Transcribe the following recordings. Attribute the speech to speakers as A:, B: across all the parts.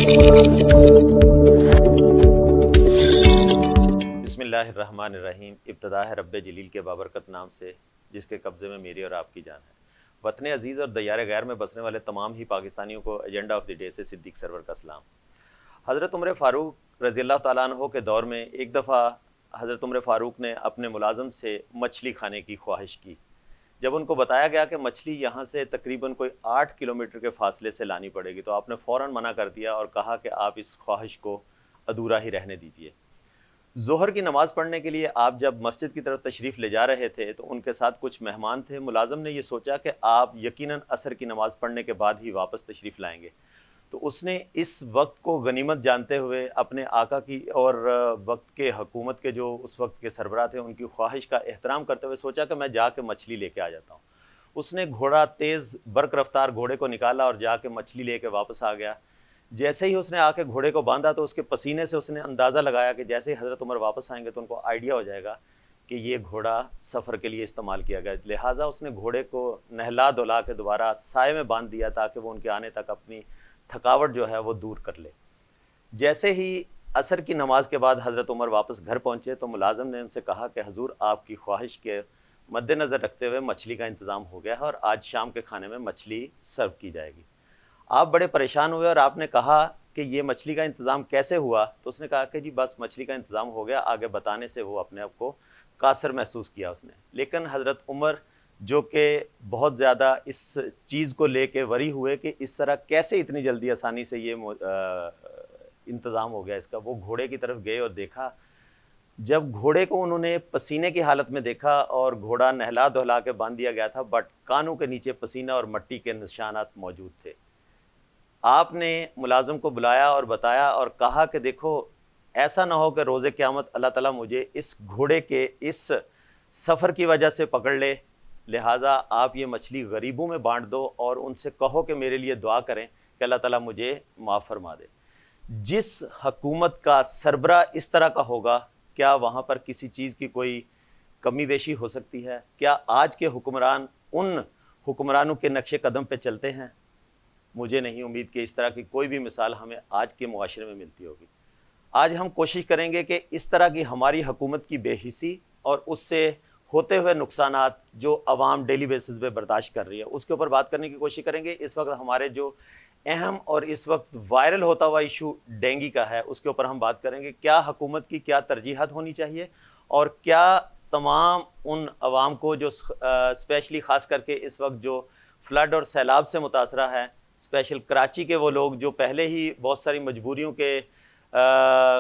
A: बिस्मिल्लाहिर्रहमानिर्रहीम। इब्तदा है रब्बे जलील के बाबरकत नाम से, जिसके कब्ज़े में मेरी और आपकी जान है। वतन अजीज़ और दयार गैर में बसने वाले तमाम ही पाकिस्तानियों को एजेंडा ऑफ द डे से सिद्दीक सरवर का सलाम। हज़रत उमर फ़ारूक रज़ी अल्लाह तआला अन्हो के दौर में एक दफ़ा हज़रत उमर फ़ारूक ने अपने मुलाज़म से मछली खाने की ख्वाहिश की। जब उनको बताया गया कि मछली यहाँ से तकरीबन कोई 8 किलोमीटर के फासले से लानी पड़ेगी, तो आपने फ़ौरन मना कर दिया और कहा कि आप इस ख्वाहिश को अधूरा ही रहने दीजिए। ज़ोहर की नमाज़ पढ़ने के लिए आप जब मस्जिद की तरफ तशरीफ़ ले जा रहे थे तो उनके साथ कुछ मेहमान थे। मुलाज़म ने ये सोचा कि आप यकीनन असर की नमाज़ पढ़ने के बाद ही वापस तशरीफ़ लाएंगे, तो उसने इस वक्त को गनीमत जानते हुए अपने आका की और वक्त के हुकूमत के जो उस वक्त के सरबराह थे उनकी ख्वाहिश का एहतराम करते हुए सोचा कि मैं जाके मछली लेके आ जाता हूँ। उसने घोड़ा तेज़ बर्क रफ्तार घोड़े को निकाला और जाके मछली लेके वापस आ गया। जैसे ही उसने आके घोड़े को बांधा तो उसके पसीने से उसने अंदाज़ा लगाया कि जैसे ही हज़रत उमर वापस आएंगे तो उनको आइडिया हो जाएगा कि ये घोड़ा सफ़र के लिए इस्तेमाल किया गया। लिहाजा उसने घोड़े को नहला धुला के दोबारा साए में बांध दिया ताकि वो उनके आने तक अपनी थकावट जो है वो दूर कर ले। जैसे ही असर की नमाज के बाद हज़रत उमर वापस घर पहुँचे तो मुलाज़म ने उनसे कहा कि हजूर, आपकी ख्वाहिश के मद्देनज़र रखते हुए मछली का इंतज़ाम हो गया है और आज शाम के खाने में मछली सर्व की जाएगी। आप बड़े परेशान हुए और आपने कहा कि ये मछली का इंतज़ाम कैसे हुआ? तो उसने कहा कि जी बस मछली का इंतज़ाम हो गया। आगे बताने से वो अपने आप को कासर महसूस किया उसने। लेकिन हज़रत उमर जो कि बहुत ज़्यादा इस चीज़ को लेके वरी हुए कि इस तरह कैसे इतनी जल्दी आसानी से ये इंतज़ाम हो गया इसका, वो घोड़े की तरफ गए और देखा। जब घोड़े को उन्होंने पसीने की हालत में देखा और घोड़ा नहला धुला के बांध दिया गया था, बट कानों के नीचे पसीना और मिट्टी के निशानात मौजूद थे। आपने मुलाज़िम को बुलाया और बताया और कहा कि देखो, ऐसा ना हो कि रोज़े क़यामत अल्लाह ताला मुझे इस घोड़े के इस सफ़र की वजह से पकड़ ले, लिहाजा आप ये मछली गरीबों में बांट दो और उनसे कहो कि मेरे लिए दुआ करें कि अल्लाह ताला मुझे माफ़ फरमा दे। जिस हुकूमत का सरबरा इस तरह का होगा, क्या वहाँ पर किसी चीज़ की कोई कमी बेशी हो सकती है? क्या आज के हुक्मरान उन हुक्मरानों के नक्शे कदम पे चलते हैं? मुझे नहीं उम्मीद कि इस तरह की कोई भी मिसाल हमें आज के मुआशरे में मिलती होगी। आज हम कोशिश करेंगे कि इस तरह की हमारी हुकूमत की बेहिसी और उससे होते हुए नुकसानात जो अवाम डेली बेसिस पे बर्दाश्त कर रही है, उसके ऊपर बात करने की कोशिश करेंगे। इस वक्त हमारे जो अहम और इस वक्त वायरल होता हुआ इशू डेंगू का है, उसके ऊपर हम बात करेंगे। क्या हुकूमत की क्या तरजीहात होनी चाहिए और क्या तमाम उन अवाम को जो स्पेशली ख़ास करके इस वक्त जो फ्लड और सैलाब से मुतासरा है, स्पेशल कराची के वो लोग जो पहले ही बहुत सारी मजबूरियों के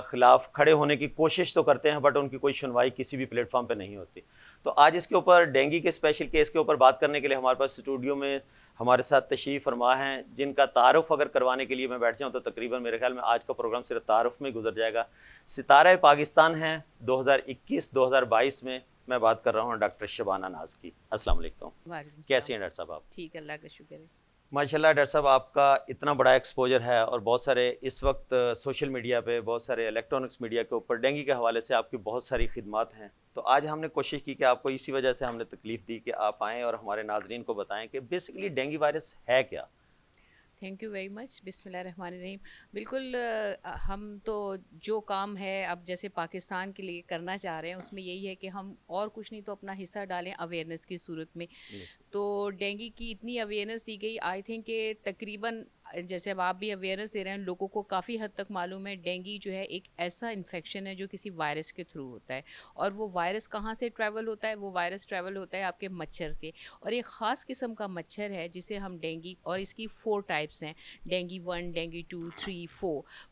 A: ख़िलाफ़ खड़े होने की कोशिश तो करते हैं, बट उनकी कोई सुनवाई किसी भी प्लेटफॉर्म पे नहीं होती। तो आज इसके ऊपर डेंगू के स्पेशल केस के ऊपर बात करने के लिए हमारे पास स्टूडियो में हमारे साथ तशरीफ़ फरमा हैं, जिनका तारुफ़ अगर करवाने के लिए मैं बैठ जाऊँ तो तकरीबन मेरे ख्याल में आज का प्रोग्राम सिर्फ तारुफ़ में गुजर जाएगा। सितारा पाकिस्तान हैं 2021-2022 में। मैं बात कर रहा हूँ डॉक्टर शबाना नाज की। अस्सलाम वालेकुम। कैसी हैं डॉक्टर साहब आप?
B: ठीक है, अल्लाह का शुक्र है।
A: माशाल्लाह डॉक्टर साहब, आपका इतना बड़ा एक्सपोजर है और बहुत सारे इस वक्त सोशल मीडिया पे, बहुत सारे इलेक्ट्रॉनिक्स मीडिया के ऊपर डेंगू के हवाले से आपकी बहुत सारी खिदमात हैं। तो आज हमने कोशिश की कि आपको इसी वजह से हमने तकलीफ़ दी कि आप आएँ और हमारे नाजरीन को बताएं कि बेसिकली डेंगू वायरस है क्या।
B: Thank you very much. बिस्मिल्लाहिर्रहमानिर्रहीम। बिल्कुल, हम तो जो काम है अब जैसे पाकिस्तान के लिए करना चाह रहे हैं उसमें यही है कि हम और कुछ नहीं तो अपना हिस्सा डालें अवेयरनेस की सूरत में। तो डेंगू की इतनी अवेयरनेस दी गई, आई थिंक कि तकरीबन जैसे अब आप भी अवेयरनेस दे रहे हैं, लोगों को काफ़ी हद तक मालूम है डेंगू जो है एक ऐसा इन्फेक्शन है जो किसी वायरस के थ्रू होता है। और वो वायरस कहाँ से ट्रैवल होता है? वो वायरस ट्रैवल होता है आपके मच्छर से। और एक ख़ास किस्म का मच्छर है जिसे हम डेंगू, और इसकी 4 टाइप्स हैं, डेंगू 1, डेंगू 2, 3,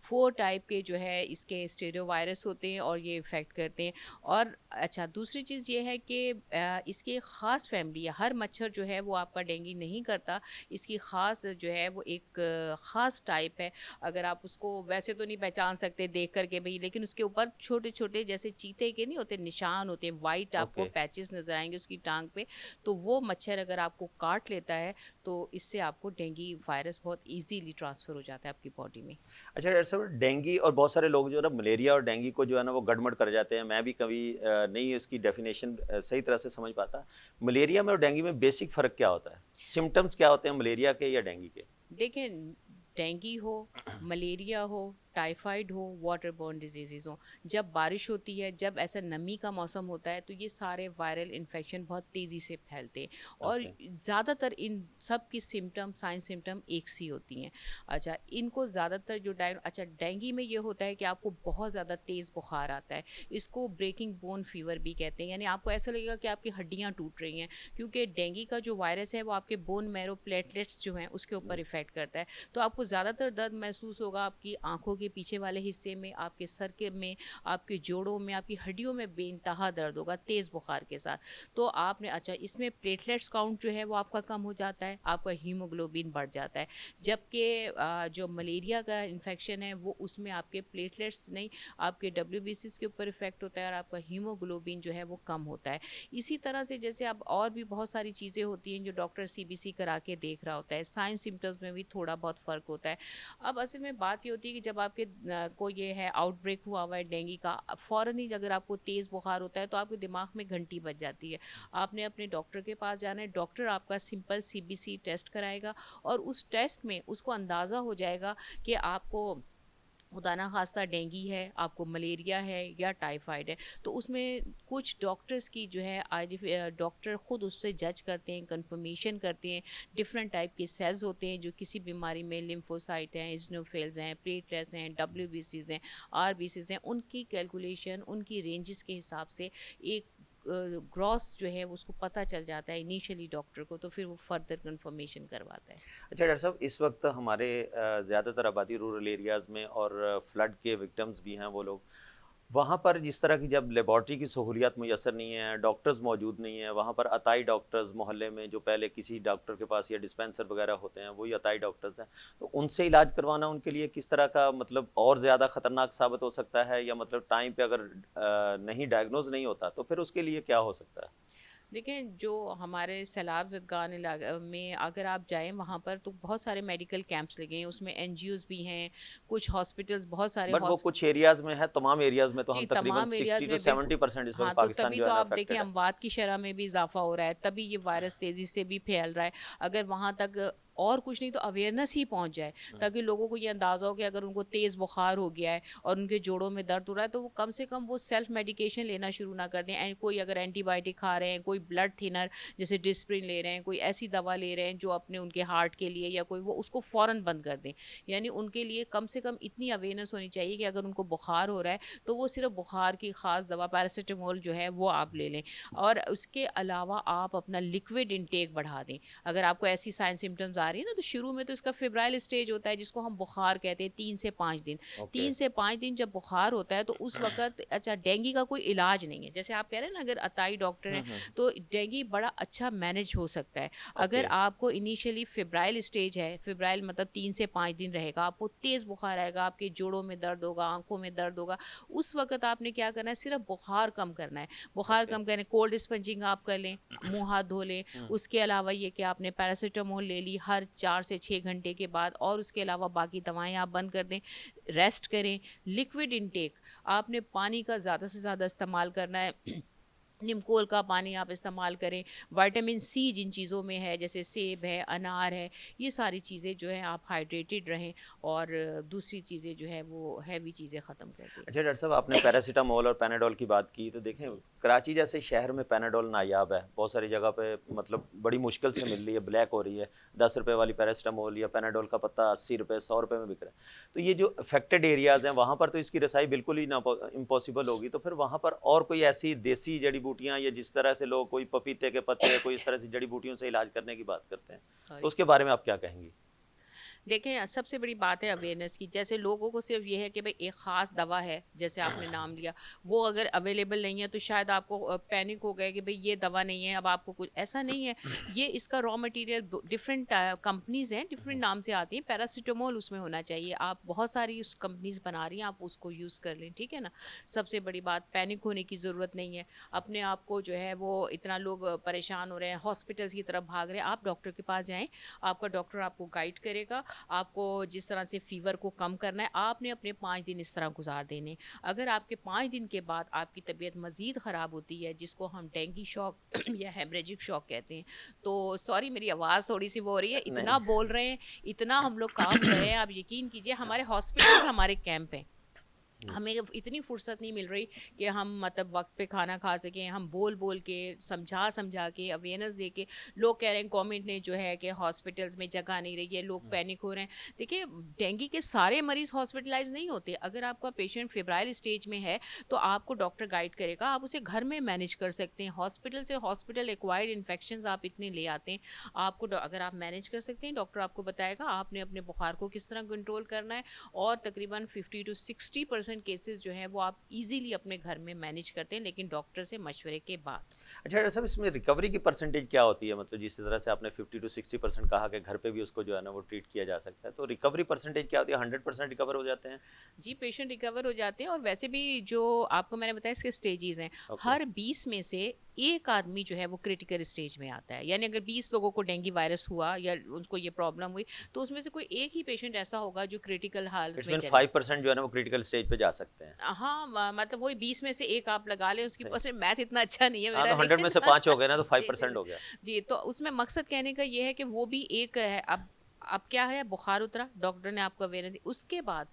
B: 4 टाइप के जो है इसके स्टेरियो वायरस होते हैं और ये इफ़ेक्ट करते हैं। और अच्छा, दूसरी चीज़ ये है कि इसकी एक ख़ास फैमिली है। हर मच्छर जो है वो आपका डेंगू नहीं करता, इसकी ख़ास जो है वो एक ख़ास टाइप है। अगर आप उसको वैसे तो नहीं पहचान सकते देख कर के भाई, लेकिन उसके ऊपर छोटे छोटे जैसे चीते के नहीं होते निशान होते हैं, वाइट आपको
A: ओके।
B: पैचेस नज़र आएंगे उसकी टांग पे। तो वो मच्छर अगर आपको काट लेता है तो इससे आपको डेंगू वायरस बहुत इजीली ट्रांसफ़र हो जाता है आपकी बॉडी में।
A: अच्छा डॉक्टर साहब, डेंगू और बहुत सारे लोग जो है ना मलेरिया और डेंगू को जो है ना वो गड़बड़ कर जाते हैं। मैं भी कभी नहीं इसकी डेफिनेशन सही तरह से समझ पाता। मलेरिया में और डेंगू में बेसिक फ़र्क क्या होता है? सिम्टम्स क्या होते हैं मलेरिया के या डेंगू के?
B: देखें, डेंगू हो, मलेरिया हो, टाइफाइड हो, वाटर बोर्न डिजीज़ हो, जब बारिश होती है, जब ऐसा नमी का मौसम होता है, तो ये सारे वायरल इन्फेक्शन बहुत तेज़ी से फैलते हैं और
A: ओके।
B: ज़्यादातर इन सब की सिम्टम साइन सिम्टम एक सी होती हैं। अच्छा, इनको ज़्यादातर जो अच्छा, डेंगू में ये होता है कि आपको बहुत ज़्यादा तेज़ बुखार आता है, इसको ब्रेकिंग बोन फीवर भी कहते हैं, यानी आपको ऐसा लगेगा कि आपकी हड्डियाँ टूट रही हैं, क्योंकि डेंगू का जो वायरस है वो आपके बोन मैरो प्लेटलेट्स जो हैं उसके ऊपर इफेक्ट करता है। तो आपको ज़्यादातर दर्द महसूस होगा आपकी आंखों के पीछे वाले हिस्से में, आपके सर के में, आपके जोड़ों में, आपकी हड्डियों में बेइंतहा दर्द होगा तेज़ बुखार के साथ। तो आपने अच्छा, इसमें प्लेटलेट्स काउंट जो है वो आपका कम हो जाता है, आपका हीमोग्लोबिन बढ़ जाता है। जबकि जो मलेरिया का इन्फेक्शन है वो उसमें आपके प्लेटलेट्स नहीं, आपके डब्ल्यूबीसीज के ऊपर इफेक्ट होता है और आपका हीमोग्लोबिन जो है वो कम होता है। इसी तरह से जैसे अब और भी बहुत सारी चीज़ें होती हैं जो डॉक्टर सीबीसी करा के देख रहा होता है, साइन सिम्टम्स में भी थोड़ा बहुत फ़र्क होता है। अब असल में बात ये होती है कि जब आपके को ये है आउटब्रेक हुआ हुआ है डेंगू का, फ़ौरन ही अगर आपको तेज़ बुखार होता है तो आपके दिमाग में घंटी बज जाती है। आपने अपने डॉक्टर के पास जाना है, डॉक्टर आपका सिंपल सीबीसी टेस्ट कराएगा और उस टेस्ट में उसको अंदाज़ा हो जाएगा कि आपको खुदा ना खास्ता डेंगू है, आपको मलेरिया है या टाइफाइड है। तो उसमें कुछ डॉक्टर्स की जो है डॉक्टर ख़ुद उससे जज करते हैं, कंफर्मेशन करते हैं। डिफरेंट टाइप के सेल्स होते हैं जो किसी बीमारी में, लिम्फोसाइट हैं, इज़नोफिल्स हैं, प्लेटलेट्स हैं, डब्ल्यूबीसीज हैं, आरबीसीज हैं, उनकी कैलकुलेशन, उनकी रेंजेस के हिसाब से एक ग्रॉस जो है उसको पता चल जाता है इनिशियली डॉक्टर को, तो फिर वो फर्दर कंफर्मेशन करवाता है।
A: अच्छा डॉक्टर साहब, इस वक्त हमारे ज़्यादातर आबादी रूरल एरियाज़ में और फ्लड के विक्टिम्स भी हैं वो लोग। वहाँ पर जिस तरह की जब लेबॉर्ट्री की सहूलियत मुयस्सर नहीं है, डॉक्टर्स मौजूद नहीं है, वहाँ पर अताई डॉक्टर्स मोहल्ले में जो पहले किसी डॉक्टर के पास या डिस्पेंसर वगैरह होते हैं, वही अताई डॉक्टर्स हैं। तो उनसे इलाज करवाना उनके लिए किस तरह का मतलब और ज़्यादा ख़तरनाक साबित हो सकता है, या मतलब टाइम पे अगर नहीं डायग्नोज नहीं होता तो फिर उसके लिए क्या हो सकता है?
B: देखें, जो हमारे सैलाब ज़दगान इलाका में अगर आप जाएँ वहाँ पर तो बहुत सारे मेडिकल कैंप्स लगे हैं, उसमें एनजीओज़ भी हैं, कुछ हॉस्पिटल्स, बहुत सारे
A: बट वो
B: हॉस
A: कुछ एरियाज़ में है, तमाम एरियाज़ में तो
B: जी,
A: हम तकरीबन
B: तमाम एरियाज़
A: 60 टू
B: में बिल्कुल।
A: 70% इस वक्त
B: हाँ, तो
A: पाकिस्तान
B: तभी
A: जो
B: तो
A: है ना
B: आप देखें
A: अफेक्टेड है।
B: अमवात की शरह में भी इज़ाफ़ा हो रहा है, तभी ये वायरस तेज़ी से भी फैल रहा है। अगर वहाँ तक और कुछ नहीं तो अवेयरनेस ही पहुँच जाए, ताकि लोगों को ये अंदाज़ा हो कि अगर उनको तेज़ बुखार हो गया है और उनके जोड़ों में दर्द हो रहा है, तो वो कम से कम वो सेल्फ मेडिकेशन लेना शुरू ना कर दें। कोई अगर एंटीबायोटिक खा रहे हैं, कोई ब्लड थिनर जैसे डिस्प्रिन ले रहे हैं, कोई ऐसी दवा ले रहे हैं जो अपने उनके हार्ट के लिए या कोई, वो उसको फ़ौरन बंद कर दें। यानी उनके लिए कम से कम इतनी अवेयरनेस होनी चाहिए कि अगर उनको बुखार हो रहा है तो वो सिर्फ बुखार की ख़ास दवा पैरासिटामोल जो है वो आप ले लें, और उसके अलावा आप अपना लिक्विड इंटेक बढ़ा दें। अगर आपको ऐसी साइन सिम्टम्स आ रही है ना, तो शुरू में तो इसका फेब्राइल स्टेज होता है जिसको हम बुखार कहते हैं, 3 से 5 दिन।
A: ओके।
B: 3 से 5 दिन जब बुखार होता है तो उस वक्त अच्छा, डेंगू का कोई इलाज नहीं है, जैसे आप कह रहे हैं ना, अगर अताई डॉक्टर हैं तो डेंगू बड़ा अच्छा मैनेज हो सकता है। अगर
A: ओके।
B: आपको इनिशियली फेब्राइल स्टेज है, फेब्राइल मतलब 3 से 5 दिन रहेगा, आपको तेज़ बुखार आएगा, आपके जोड़ों में दर्द होगा, आंखों में दर्द होगा, उस वक्त आपने क्या करना है, सिर्फ बुखार कम करना है। बुखार
A: ओके।
B: कम करने, कोल्ड स्पंजिंग आप कर लें, मुंह हाथ धो लें। उसके अलावा ये कि आपने पैरासीटामोल ले ली हर 4 से 6 घंटे के बाद, और उसके अलावा बाकी दवाएं आप बंद कर दें, रेस्ट करें। लिक्विड इनटेक, आपने पानी का ज़्यादा से ज़्यादा इस्तेमाल करना है। नीमकोल का पानी आप इस्तेमाल करें। विटामिन सी जिन चीज़ों में है, जैसे सेब है, अनार है, ये सारी चीज़ें जो है आप हाइड्रेटेड रहें, और दूसरी चीज़ें जो है वो हैवी चीज़ें ख़त्म कर दें।
A: अच्छा डॉक्टर साहब, आपने पैरासीटामोल और पैनाडोल की बात की, तो देखें
B: जी।
A: कराची जैसे शहर में पैनाडोल नायाब है, बहुत सारी जगह पे मतलब बड़ी मुश्किल से मिल रही है, ब्लैक हो रही है। 10 रुपए वाली पैरासीटामोल या पैनाडोल का पत्ता 80 रुपए 100 रुपए में बिक रहा है। तो ये जो अफेक्टेड एरियाज़ हैं वहाँ पर तो इसकी रसाई बिल्कुल ही ना इम्पॉसिबल होगी, तो फिर वहाँ पर और कोई ऐसी देसी जड़ी बूटियाँ, या जिस तरह से लोग कोई पपीते के पत्ते, कोई इस तरह से जड़ी बूटियों से इलाज करने की बात करते हैं, तो
B: सॉरी।
A: उसके बारे में आप क्या कहेंगी?
B: देखें, सबसे बड़ी बात है अवेयरनेस की। जैसे लोगों को सिर्फ ये है कि भाई एक ख़ास दवा है, जैसे आपने नाम लिया, वो अगर अवेलेबल नहीं है तो शायद आपको पैनिक हो गए कि भाई ये दवा नहीं है, अब आपको कुछ ऐसा नहीं है। ये इसका रॉ मटेरियल डिफरेंट कंपनीज हैं, डिफरेंट नाम से आती हैं। पैरासीटामोल उसमें होना चाहिए, आप बहुत सारी उस कंपनीज बना रही हैं, आप उसको यूज़ कर लें, ठीक है ना। सबसे बड़ी बात, पैनिक होने की ज़रूरत नहीं है। अपने आप को जो है वो, इतना लोग परेशान हो रहे हैं, हॉस्पिटल्स की तरफ भाग रहे हैं, आप डॉक्टर के पास जाएँ, आपका डॉक्टर आपको गाइड करेगा, आपको जिस तरह से फीवर को कम करना है, आपने अपने 5 दिन इस तरह गुजार देने। अगर आपके 5 दिन के बाद आपकी तबीयत मज़ीद ख़राब होती है, जिसको हम डेंगी शॉक या हेमरेजिक शॉक कहते हैं, तो सॉरी मेरी आवाज़ थोड़ी सी वो हो रही है, इतना बोल रहे हैं, इतना हम लोग काम कर रहे हैं, आप यकीन कीजिए हमारे हॉस्पिटल्स हमारे कैंप हैं, हमें इतनी फुर्सत नहीं मिल रही कि हम मतलब वक्त पे खाना खा सकें। हम बोल बोल के समझा के अवेयरनेस दे के, लोग कह रहे हैं गवर्नमेंट ने जो है कि हॉस्पिटल्स में जगह नहीं रही है, लोग पैनिक हो रहे हैं। देखिए डेंगू के सारे मरीज़ हॉस्पिटलाइज नहीं होते। अगर आपका पेशेंट फेब्राइल स्टेज में है तो आपको डॉक्टर गाइड करेगा, आप उसे घर में मैनेज कर सकते हैं। हॉस्पिटल से हॉस्पिटल एक्वायर्ड इन्फेक्शन आप इतने ले आते हैं, आपको अगर आप मैनेज कर सकते हैं, डॉक्टर आपको बताएगा आपने अपने बुखार को किस तरह कंट्रोल करना है। और तकरीबन 50 to 60% केसेस जो हैं वो आप इजीली अपने घर में मैनेज करते हैं, लेकिन डॉक्टर से मशवरे के बाद।
A: अच्छा डॉक्टर साहब, इसमें रिकवरी की परसेंटेज क्या होती है? मतलब जिस तरह से आपने 50 to 60% कहा कि घर पे भी उसको जो है ना वो ट्रीट किया जा सकता है, तो रिकवरी परसेंटेज क्या होती है? 100% रिकवर हो जाते हैं?
B: जी, पेशेंट रिकवर हो जाते हैं। और वैसे भी जो आपको मैंने बताया इसके स्टेजेस हैं,
A: Okay.
B: हर 20 में से एक आदमी जो है वो क्रिटिकल स्टेज में आता है। यानी अगर 20 लोगों को डेंगू वायरस हुआ या उनको ये प्रॉब्लम हुई, तो उसमें से कोई एक ही पेशेंट ऐसा होगा जो क्रिटिकल हालत
A: इट्स
B: में
A: मीन
B: चले।
A: 5% जो है ना वो क्रिटिकल स्टेज पे जा सकते हैं।
B: हाँ, मतलब वही 20 में से एक आप लगा लें, उसकी
A: सही।
B: परसेंट मैथ इतना अच्छा नहीं है
A: हाँ,
B: मेरा,
A: तो 100 में से
B: लेकिन
A: 5 हो गए ना तो
B: जी,
A: 5% हो गया।
B: जी, तो उसमें मकसद कहने का ये है कि वो भी एक है। अब क्या है, बुखार उतरा, डॉक्टर ने आपको अवेयरनेस दी, उसके बाद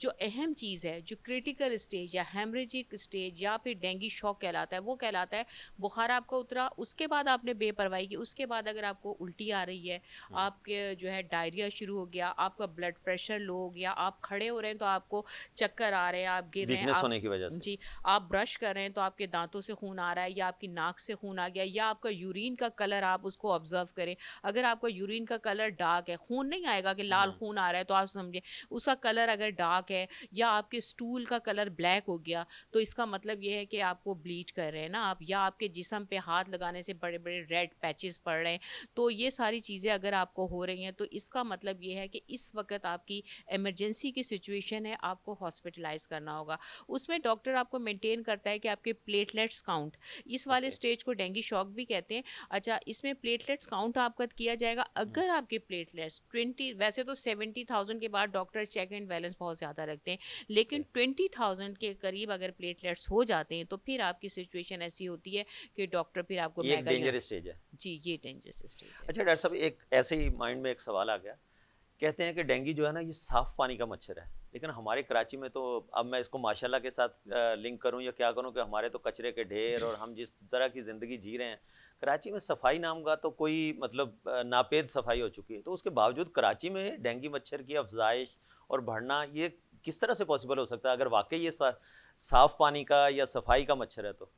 B: जो अहम चीज़ है, जो क्रिटिकल स्टेज या हेमरेजिक स्टेज या फिर डेंगू शॉक कहलाता है, वो कहलाता है बुखार आपका उतरा, उसके बाद आपने बेपरवाही की, उसके बाद अगर आपको उल्टी आ रही है, आपके जो है डायरिया शुरू हो गया, आपका ब्लड प्रेशर लो हो गया, आप खड़े हो रहे हैं तो आपको चक्कर आ रहे हैं, आप गिर रहे हैं,
A: वीकनेस होने की वजह से।
B: जी, आप ब्रश कर रहे हैं तो आपके दांतों से खून आ रहा है या आपकी नाक से खून आ गया, या आपका यूरिन का कलर आप उसको ऑब्जर्व करें। अगर आपका यूरिन का कलर डार्क है, खून नहीं आएगा कि लाल खून आ रहा है, तो आप समझे उसका कलर अगर डार्क है, या आपके स्टूल का कलर ब्लैक हो गया, तो इसका मतलब ये है कि आपको ब्लीड कर रहे हैं ना आप, या आपके जिस्म पे हाथ लगाने से बड़े बड़े रेड पैचेस पड़ रहे हैं। तो ये सारी चीज़ें अगर आपको हो रही हैं, तो इसका मतलब ये है कि इस वक्त आपकी इमरजेंसी की सिचुएशन है, आपको हॉस्पिटलाइज करना होगा। उसमें डॉक्टर आपको मेंटेन करता है कि आपके प्लेटलेट्स काउंट, इस वाले
A: Okay.
B: स्टेज को डेंगू शॉक भी कहते हैं। अच्छा, इसमें प्लेटलेट्स काउंट आपका किया जाएगा। अगर आपके प्लेटलेट्स 20, वैसे तो 70,000 के बाद डॉक्टर चेक एंड बैलेंस बहुत ज़्यादा रखते हैं, लेकिन 20,000 के करीब अगर प्लेटलेट्स हो जाते हैं तो फिर आपकी सिचुएशन ऐसी होती है कि डॉक्टर फिर आपको
A: ये एक
B: मेगा
A: डेंजरस स्टेज है।
B: जी, ये डेंजरस स्टेज है।
A: अच्छा डॉक्टर साहब, एक ऐसे ही माइंड में एक सवाल आ गया। कहते हैं कि डेंगू जो है ना ये साफ पानी का मच्छर है, लेकिन हमारे कराची में तो, अब मैं इसको माशाल्लाह के साथ लिंक करूं या क्या करूं, कि हमारे तो कचरे के ढेर और हम जिस तरह की ज़िंदगी जी रहे हैं, कराची में सफाई नाम का तो कोई मतलब नापेद सफाई हो चुकी है। तो उसके बावजूद कराची में डेंगू मच्छर की अफजाइश और बढ़ना ये किस तरह से पॉसिबल हो सकता है, अगर वाकई ये साफ पानी का या सफाई का मच्छर है तो?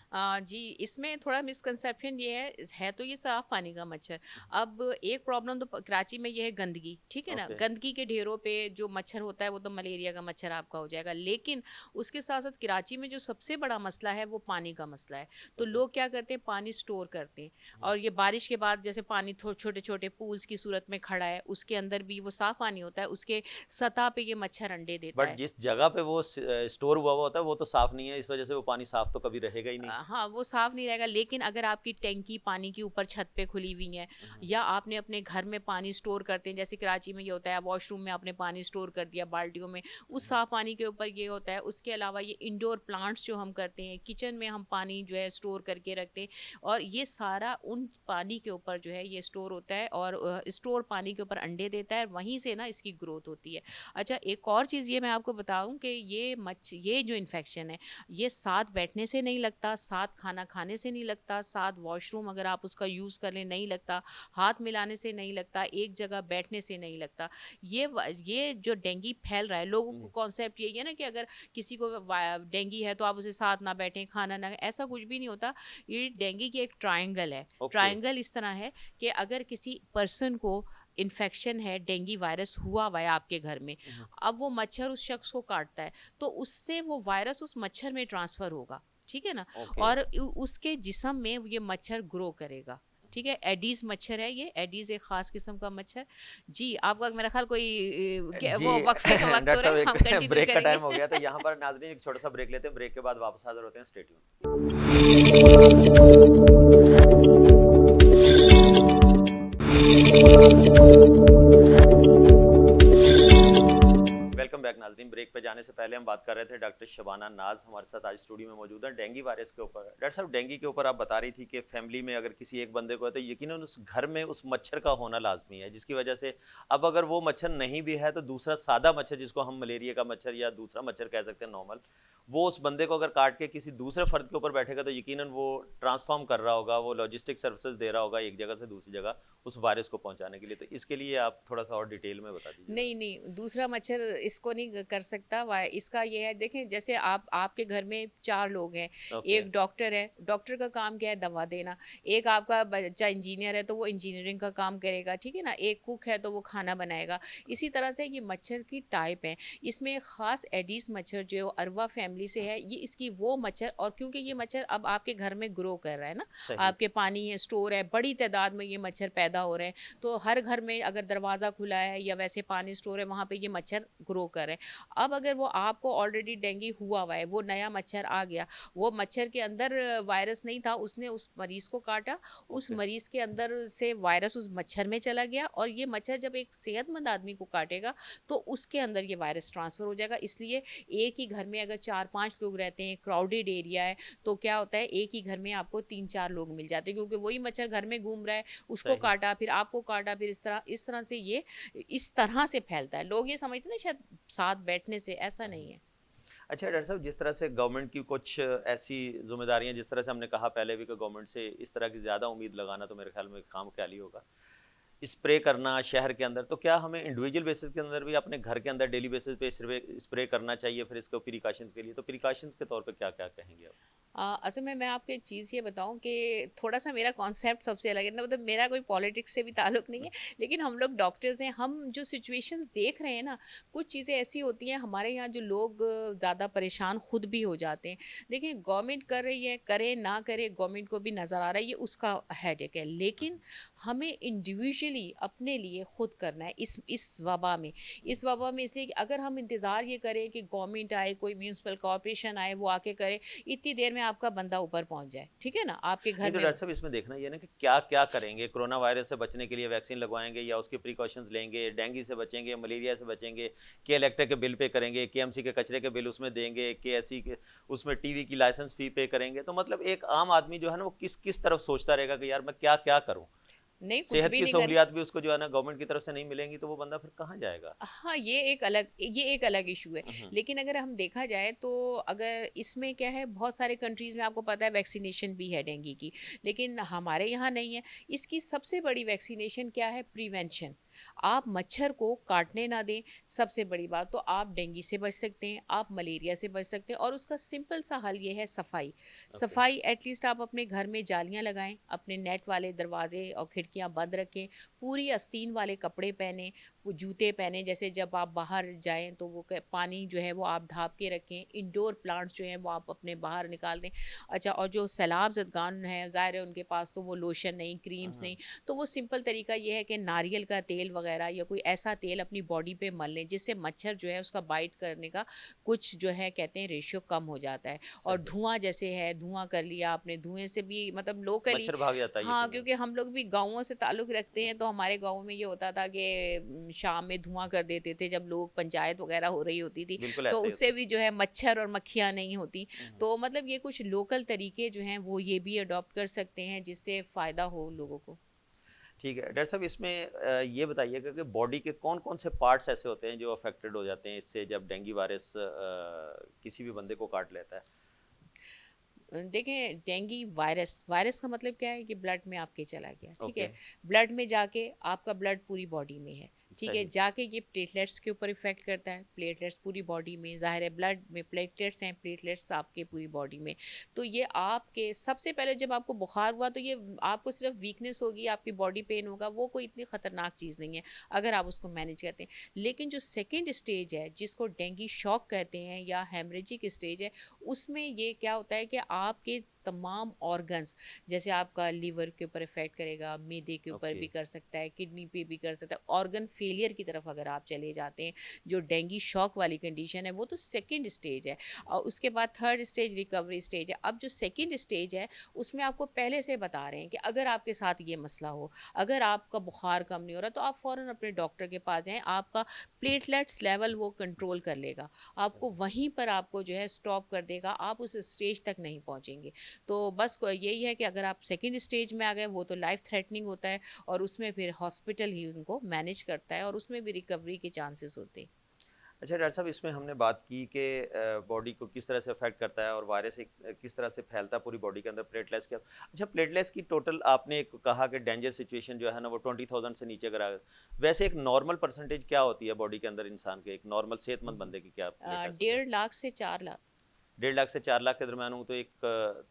B: जी, इसमें थोड़ा मिसकंसेप्शन ये है तो ये साफ पानी का मच्छर। अब एक प्रॉब्लम तो कराची में ये है गंदगी, ठीक है ना?
A: Okay.
B: गंदगी के ढेरों पे जो मच्छर होता है वो तो मलेरिया का मच्छर आपका हो जाएगा, लेकिन उसके साथ साथ कराची में जो सबसे बड़ा मसला है वो पानी का मसला है। तो
A: Okay.
B: लोग क्या करते हैं, पानी स्टोर करते हैं, और ये बारिश के बाद जैसे पानी छोटे छोटे पूल्स की सूरत में खड़ा है, उसके अंदर भी वो साफ पानी होता है, उसके सतह पे ये मच्छर अंडे देता
A: बट
B: है।
A: जिस जगह पे वो स्टोर हुआ होता है वो तो साफ नहीं है, इस वजह से वो पानी साफ तो कभी रहेगा ही नहीं।
B: हाँ, वो साफ नहीं रहेगा, लेकिन अगर आपकी टैंकी पानी की ऊपर छत पे खुली हुई है, या आपने अपने घर में पानी स्टोर करते हैं, जैसे कराची में ये होता है, वॉशरूम में आपने पानी स्टोर कर दिया बाल्टियों में, उस साफ पानी के ऊपर ये होता है। उसके अलावा ये इंडोर प्लांट्स जो हम करते हैं, किचन में हम पानी जो है स्टोर करके रखते हैं, और ये सारा उन पानी के ऊपर जो है ये स्टोर होता है, और स्टोर पानी के ऊपर अंडे देता है, वहीं से ना इसकी ग्रोथ होती है। अच्छा, एक और चीज़ ये मैं आपको बताऊं कि ये जो इन्फेक्शन है, ये साथ बैठने से नहीं लगता, साथ खाना खाने से नहीं लगता, साथ वॉशरूम अगर आप उसका यूज़ कर लें नहीं लगता, हाथ मिलाने से नहीं लगता, एक जगह बैठने से नहीं लगता। ये जो डेंगू फैल रहा है, लोगों को कॉन्सेप्ट यही है ना कि अगर किसी को डेंगू है तो आप उसे साथ ना बैठें, खाना ना, ऐसा कुछ भी नहीं होता। ये डेंगू की एक ट्रायंगल है।
A: Okay.
B: ट्रायंगल इस तरह है कि अगर किसी पर्सन को इन्फेक्शन है, डेंगू वायरस हुआ है आपके घर में, अब वो मच्छर उस शख्स को काटता है तो उससे वो वायरस उस मच्छर में ट्रांसफ़र होगा, ठीक है ना?
A: Okay.
B: और उसके जिस्म में ये मच्छर ग्रो करेगा, ठीक है? एडीज मच्छर है ये, एडीज एक खास किस्म का मच्छर। जी, आपका मेरा ख्याल कोई वो वक्फे का वक्त हो रहा है, हम कंटिन्यू
A: ब्रेक का टाइम
B: करेंगे।
A: हो गया, तो यहाँ पर नाज़रीन एक छोटा सा ब्रेक लेते हैं, ब्रेक के बाद वापस हाजिर होते हैं, स्टे ट्यून्ड। बैक नाज़रीन। ब्रेक पे जाने से पहले हम बात कर रहे थे, डॉक्टर शबाना नाज हमारे साथ आज स्टूडियो में मौजूद है डेंगू वायरस के ऊपर। डॉक्टर साहब, डेंगू के ऊपर आप बता रही थी कि फैमिली में अगर किसी एक बंदे को है तो यकीनन उस घर में उस मच्छर का होना लाजमी है, जिसकी वजह से अब अगर वो मच्छर नहीं भी है तो दूसरा सादा मच्छर, जिसको हम मलेरिया का मच्छर या दूसरा मच्छर कह सकते हैं नॉर्मल, वो उस बंदे को अगर काट के किसी दूसरे फर्द के ऊपर बैठेगा तो यकीनन वो ट्रांसफॉर्म कर रहा होगा, वो लॉजिस्टिक सर्विसेज दे रहा होगा एक जगह से दूसरी जगह उस वायरस को पहुंचाने के लिए। तो इसके लिए आप थोड़ा सा और डिटेल में बता दीजिए।
B: नहीं नहीं, दूसरा मच्छर इसको नहीं कर सकता। इसका ये है, देखें जैसे आपके घर में 4 लोग हैं,
A: ओके।
B: एक डॉक्टर है, डॉक्टर का काम क्या है, दवा देना। एक आपका बच्चा इंजीनियर है तो वो इंजीनियरिंग का काम करेगा, ठीक है ना। एक कुक है तो वो खाना बनाएगा। इसी तरह से ये मच्छर की टाइप है। इसमें एक ख़ास एडिस मच्छर जो अरवा फैमिली से है, ये इसकी वो मच्छर, और क्योंकि ये मच्छर अब आपके घर में ग्रो कर रहा है ना,
A: सही।
B: आपके पानी है, स्टोर है, बड़ी तादाद में ये मच्छर पैदा हो रहे हैं, तो हर घर में अगर दरवाज़ा खुला है या वैसे पानी स्टोर है, वहाँ पे ये मच्छर ग्रो कर रहे हैं। अब अगर वो आपको ऑलरेडी डेंगू हुआ है, वो नया मच्छर आ गया, वो मच्छर के अंदर वायरस नहीं था, उसने उस मरीज़ को काटा, उस
A: ओके।
B: मरीज़ के अंदर से वायरस उस मच्छर में चला गया, और ये मच्छर जब एक सेहतमंद आदमी को काटेगा तो उसके अंदर ये वायरस ट्रांसफ़र हो जाएगा। इसलिए एक ही घर में अगर 4-5 लोग रहते हैं, क्राउडेड एरिया है, तो क्या होता है, एक ही घर में आपको 3-4 लोग मिल जाते हैं, क्योंकि वही मच्छर घर में घूम रहा है, उसको
A: सही।
B: काटा, फिर आपको काटा, फिर इस तरह से ये इस तरह से फैलता है। लोग ये समझते हैं ना शायद साथ बैठने से, ऐसा नहीं है।
A: अच्छा डॉक्टर साहब, जिस तरह से गवर्नमेंट की कुछ ऐसी जिम्मेदारियां, जिस तरह से हमने कहा पहले भी कि गवर्नमेंट से इस तरह की ज़्यादा उम्मीद लगाना तो मेरे ख्याल में काम ख्याली होगा। स्प्रे करना शहर के अंदर, तो क्या हमें इंडिविजुअल बेसिस के अंदर भी अपने घर के अंदर डेली बेसिस पे स्प्रे करना चाहिए फिर इसको प्रिकॉशंस के लिए? तो प्रिकॉशंस के तौर पे क्या क्या कहेंगे आप?
B: असल में मैं आपको एक चीज़ ये बताऊं कि थोड़ा सा मेरा कॉन्सेप्ट सबसे अलग है ना, मतलब मेरा कोई पॉलिटिक्स से भी ताल्लुक नहीं है, लेकिन हम लोग डॉक्टर्स हैं, हम जो सिचुएशंस देख रहे हैं ना, कुछ चीज़ें ऐसी होती हैं हमारे यहाँ जो लोग ज़्यादा परेशान खुद भी हो जाते हैं। देखिए, गवर्नमेंट कर रही है, करे ना करे, गवर्नमेंट को भी नज़र आ रहा है, ये उसका हेडेक है, लेकिन हमें इंडिविजुअली अपने लिए खुद करना है इस वबा में इसलिए कि अगर हम इंतज़ार ये करें कि गवर्नमेंट आए, कोई म्यूनसिपल कॉरपोरेशन आए, वो आके करे, इतनी देर में आपका बंदा ऊपर पहुंच जाए, ठीक है ना, आपके
A: नहीं
B: घर
A: तो
B: में।
A: डॉक्टर साहब, इसमें देखना ये ना कि क्या क्या करेंगे। कोरोना वायरस से बचने के लिए वैक्सीन लगवाएंगे या उसके प्रिकॉशंस लेंगे, डेंगू से बचेंगे, मलेरिया से बचेंगे, के इलेक्ट्रिक के बिल पे करेंगे, केएमसी के कचरे के बिल उसमें देंगे, केएससी के उसमें टीवी की लाइसेंस फी पे करेंगे। तो मतलब एक आम आदमी जो है ना, वो किस किस तरफ सोचता रहेगा कि यार मैं क्या क्या करूं।
B: नहीं, कुछ
A: सेहत
B: भी
A: की
B: नहीं कर।
A: सहूलियात भी उसको जो है ना गवर्नमेंट की तरफ से नहीं मिलेंगी, तो वो बंदा फिर कहाँ जाएगा?
B: हाँ, ये एक अलग इशू है।
A: हम्म।
B: लेकिन अगर हम देखा जाए तो अगर इसमें क्या है, बहुत सारे कंट्रीज़ में आपको पता है वैक्सीनेशन भी है डेंगू की, लेकिन हमारे यहाँ नहीं है। इसकी सबसे बड़ी वैक्सीनेशन क्या है, प्रिवेंशन। आप मच्छर को काटने ना दें, सबसे बड़ी बात। तो आप डेंगू से बच सकते हैं, आप मलेरिया से बच सकते हैं, और उसका सिंपल सा हल ये है, सफाई।
A: ओके।
B: सफाई एटलीस्ट आप अपने घर में जालियाँ लगाएं, अपने नेट वाले दरवाजे और खिड़कियाँ बंद रखें, पूरी आस्तीन वाले कपड़े पहने, वो जूते पहने, जैसे जब आप बाहर जाएं तो वो पानी जो है वो आप ढाँप के रखें, इंडोर प्लांट्स जो हैं वो आप अपने बाहर निकाल दें। अच्छा, और जो सैलाब ज़दगान हैं, ज़ाहिर है उनके पास तो वो लोशन नहीं, क्रीम्स नहीं, तो वो सिंपल तरीका ये है कि नारियल का तेल वगैरह या कोई ऐसा तेल अपनी बॉडी पे मल लें, जिससे मच्छर जो है उसका बाइट करने का कुछ जो है कहते हैं रेशियो कम हो जाता है। और
A: सही।
B: धुआं जैसे है, धुआं कर लिया आपने, धुएं से भी मतलब लोकली।
A: मच्छर भाग जाता है
B: हाँ,
A: यकीनन।
B: क्योंकि हम लोग भी गाँवों से ताल्लुक़ रखते हैं, तो हमारे गाँव में ये होता था कि शाम में धुआं कर देते थे जब लोग पंचायत वगैरह हो रही होती थी,
A: बिल्कुल
B: तो
A: ऐसा ही होता
B: उससे
A: है।
B: भी जो है मच्छर और मक्खियाँ नहीं होती।
A: हम्म।
B: तो मतलब ये कुछ लोकल तरीके जो हैं वो ये भी अडॉप्ट कर सकते हैं, जिससे फ़ायदा हो लोगों को।
A: ठीक है डॉक्टर साहब, इसमें ये बताइएगा कि बॉडी के कौन कौन से पार्ट्स ऐसे होते हैं जो अफेक्टेड हो जाते हैं इससे, जब डेंगू वायरस किसी भी बंदे को काट लेता है?
B: देखें, डेंगू वायरस वायरस का मतलब क्या है कि ब्लड में आपके चला गया, ठीक
A: ओके।
B: है। ब्लड में जाके आपका ब्लड पूरी बॉडी में है, ठीक है,
A: सही।
B: जाके ये प्लेटलेट्स के ऊपर इफेक्ट करता है, प्लेटलेट्स पूरी बॉडी में, ज़ाहिर है ब्लड में प्लेटलेट्स हैं, प्लेटलेट्स आपके पूरी बॉडी में। तो ये आपके सबसे पहले जब आपको बुखार हुआ तो ये आपको सिर्फ वीकनेस होगी, आपकी बॉडी पेन होगा, वो कोई इतनी ख़तरनाक चीज़ नहीं है अगर आप उसको मैनेज करते हैं। लेकिन जो सेकेंड स्टेज है, जिसको डेंगू शॉक कहते हैं या हेमरेजिक स्टेज है, उसमें ये क्या होता है कि आपके तमाम ऑर्गन्स, जैसे आपका लीवर के ऊपर इफेक्ट करेगा, मैदे के ऊपर
A: ओके।
B: भी कर सकता है, किडनी पे भी कर सकता है, ऑर्गन फेलियर की तरफ अगर आप चले जाते हैं, जो डेंगू शॉक वाली कंडीशन है वो तो सेकेंड स्टेज है। और उसके बाद थर्ड स्टेज रिकवरी स्टेज है। अब जो सेकेंड स्टेज है उसमें आपको पहले से बता रहे हैं कि अगर आपके साथ ये मसला हो, अगर आपका बुखार कम नहीं हो रहा तो आप फ़ौरन अपने डॉक्टर के पास जाएं, आपका प्लेटलेट्स लेवल वो कंट्रोल कर लेगा, आपको वहीं पर आपको जो है स्टॉप कर देगा, आप उस स्टेज तक नहीं पहुंचेंगे। तो बस यही है कि अगर आप सेकेंड स्टेज में आ गए वो तो लाइफ थ्रेटनिंग होता है, और उसमें फिर हॉस्पिटल ही उनको मैनेज करता है और उसमें भी रिकवरी के चांसेस होते हैं।
A: अच्छा डॉक्टर साहब, इसमें हमने बात की कि बॉडी को किस तरह से अफेक्ट करता है और वायरस किस तरह से फैलता है पूरी बॉडी के अंदर प्लेटलेट्स के। अच्छा, प्लेटलेट्स की टोटल आपने एक कहा कि डेंजर सिचुएशन जो है ना वो 20,000 से नीचे अगर वैसे एक नॉर्मल परसेंटेज क्या होती है बॉडी के अंदर इंसान के, एक नॉर्मल सेहतमंद बंदे की क्या प्लेटलेट्स होते हैं?
B: 1.5 लाख से 4 लाख
A: 1.5 लाख से 4 लाख के दरमियान हो तो एक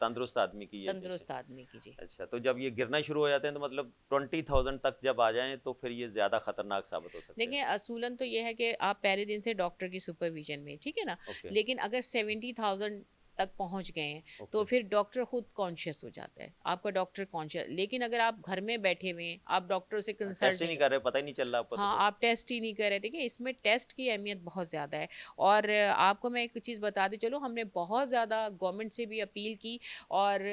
A: तंदुरुस्त आदमी की ये
B: तंदुरुस्त आदमी की जी।
A: अच्छा, तो जब ये गिरना शुरू हो जाते हैं तो मतलब 20,000 तक जब आ जाएं तो फिर ये ज़्यादा खतरनाक साबित हो सकते हैं।
B: देखिए असूलन तो ये है कि आप पहले दिन से डॉक्टर की सुपरविजन में, ठीक है ना।
A: ओके।
B: लेकिन अगर 70,000 तक पहुंच गए हैं तो
A: ओके।
B: फिर डॉक्टर खुद कॉन्शियस हो जाता है, आपका डॉक्टर कॉन्शियस। लेकिन अगर आप घर में बैठे हुए हैं, आप डॉक्टर से कंसल्ट
A: टेस्ट ही
B: नहीं
A: नहीं
B: कर,
A: कर रहे, पता ही नहीं चल रहा आपको तो
B: हाँ
A: फिर।
B: आप टेस्ट ही नहीं कर रहे। देखिए इसमें टेस्ट की अहमियत बहुत ज़्यादा है। और आपको मैं एक चीज़ बता दूं, चलो हमने बहुत ज़्यादा गवर्नमेंट से भी अपील की, और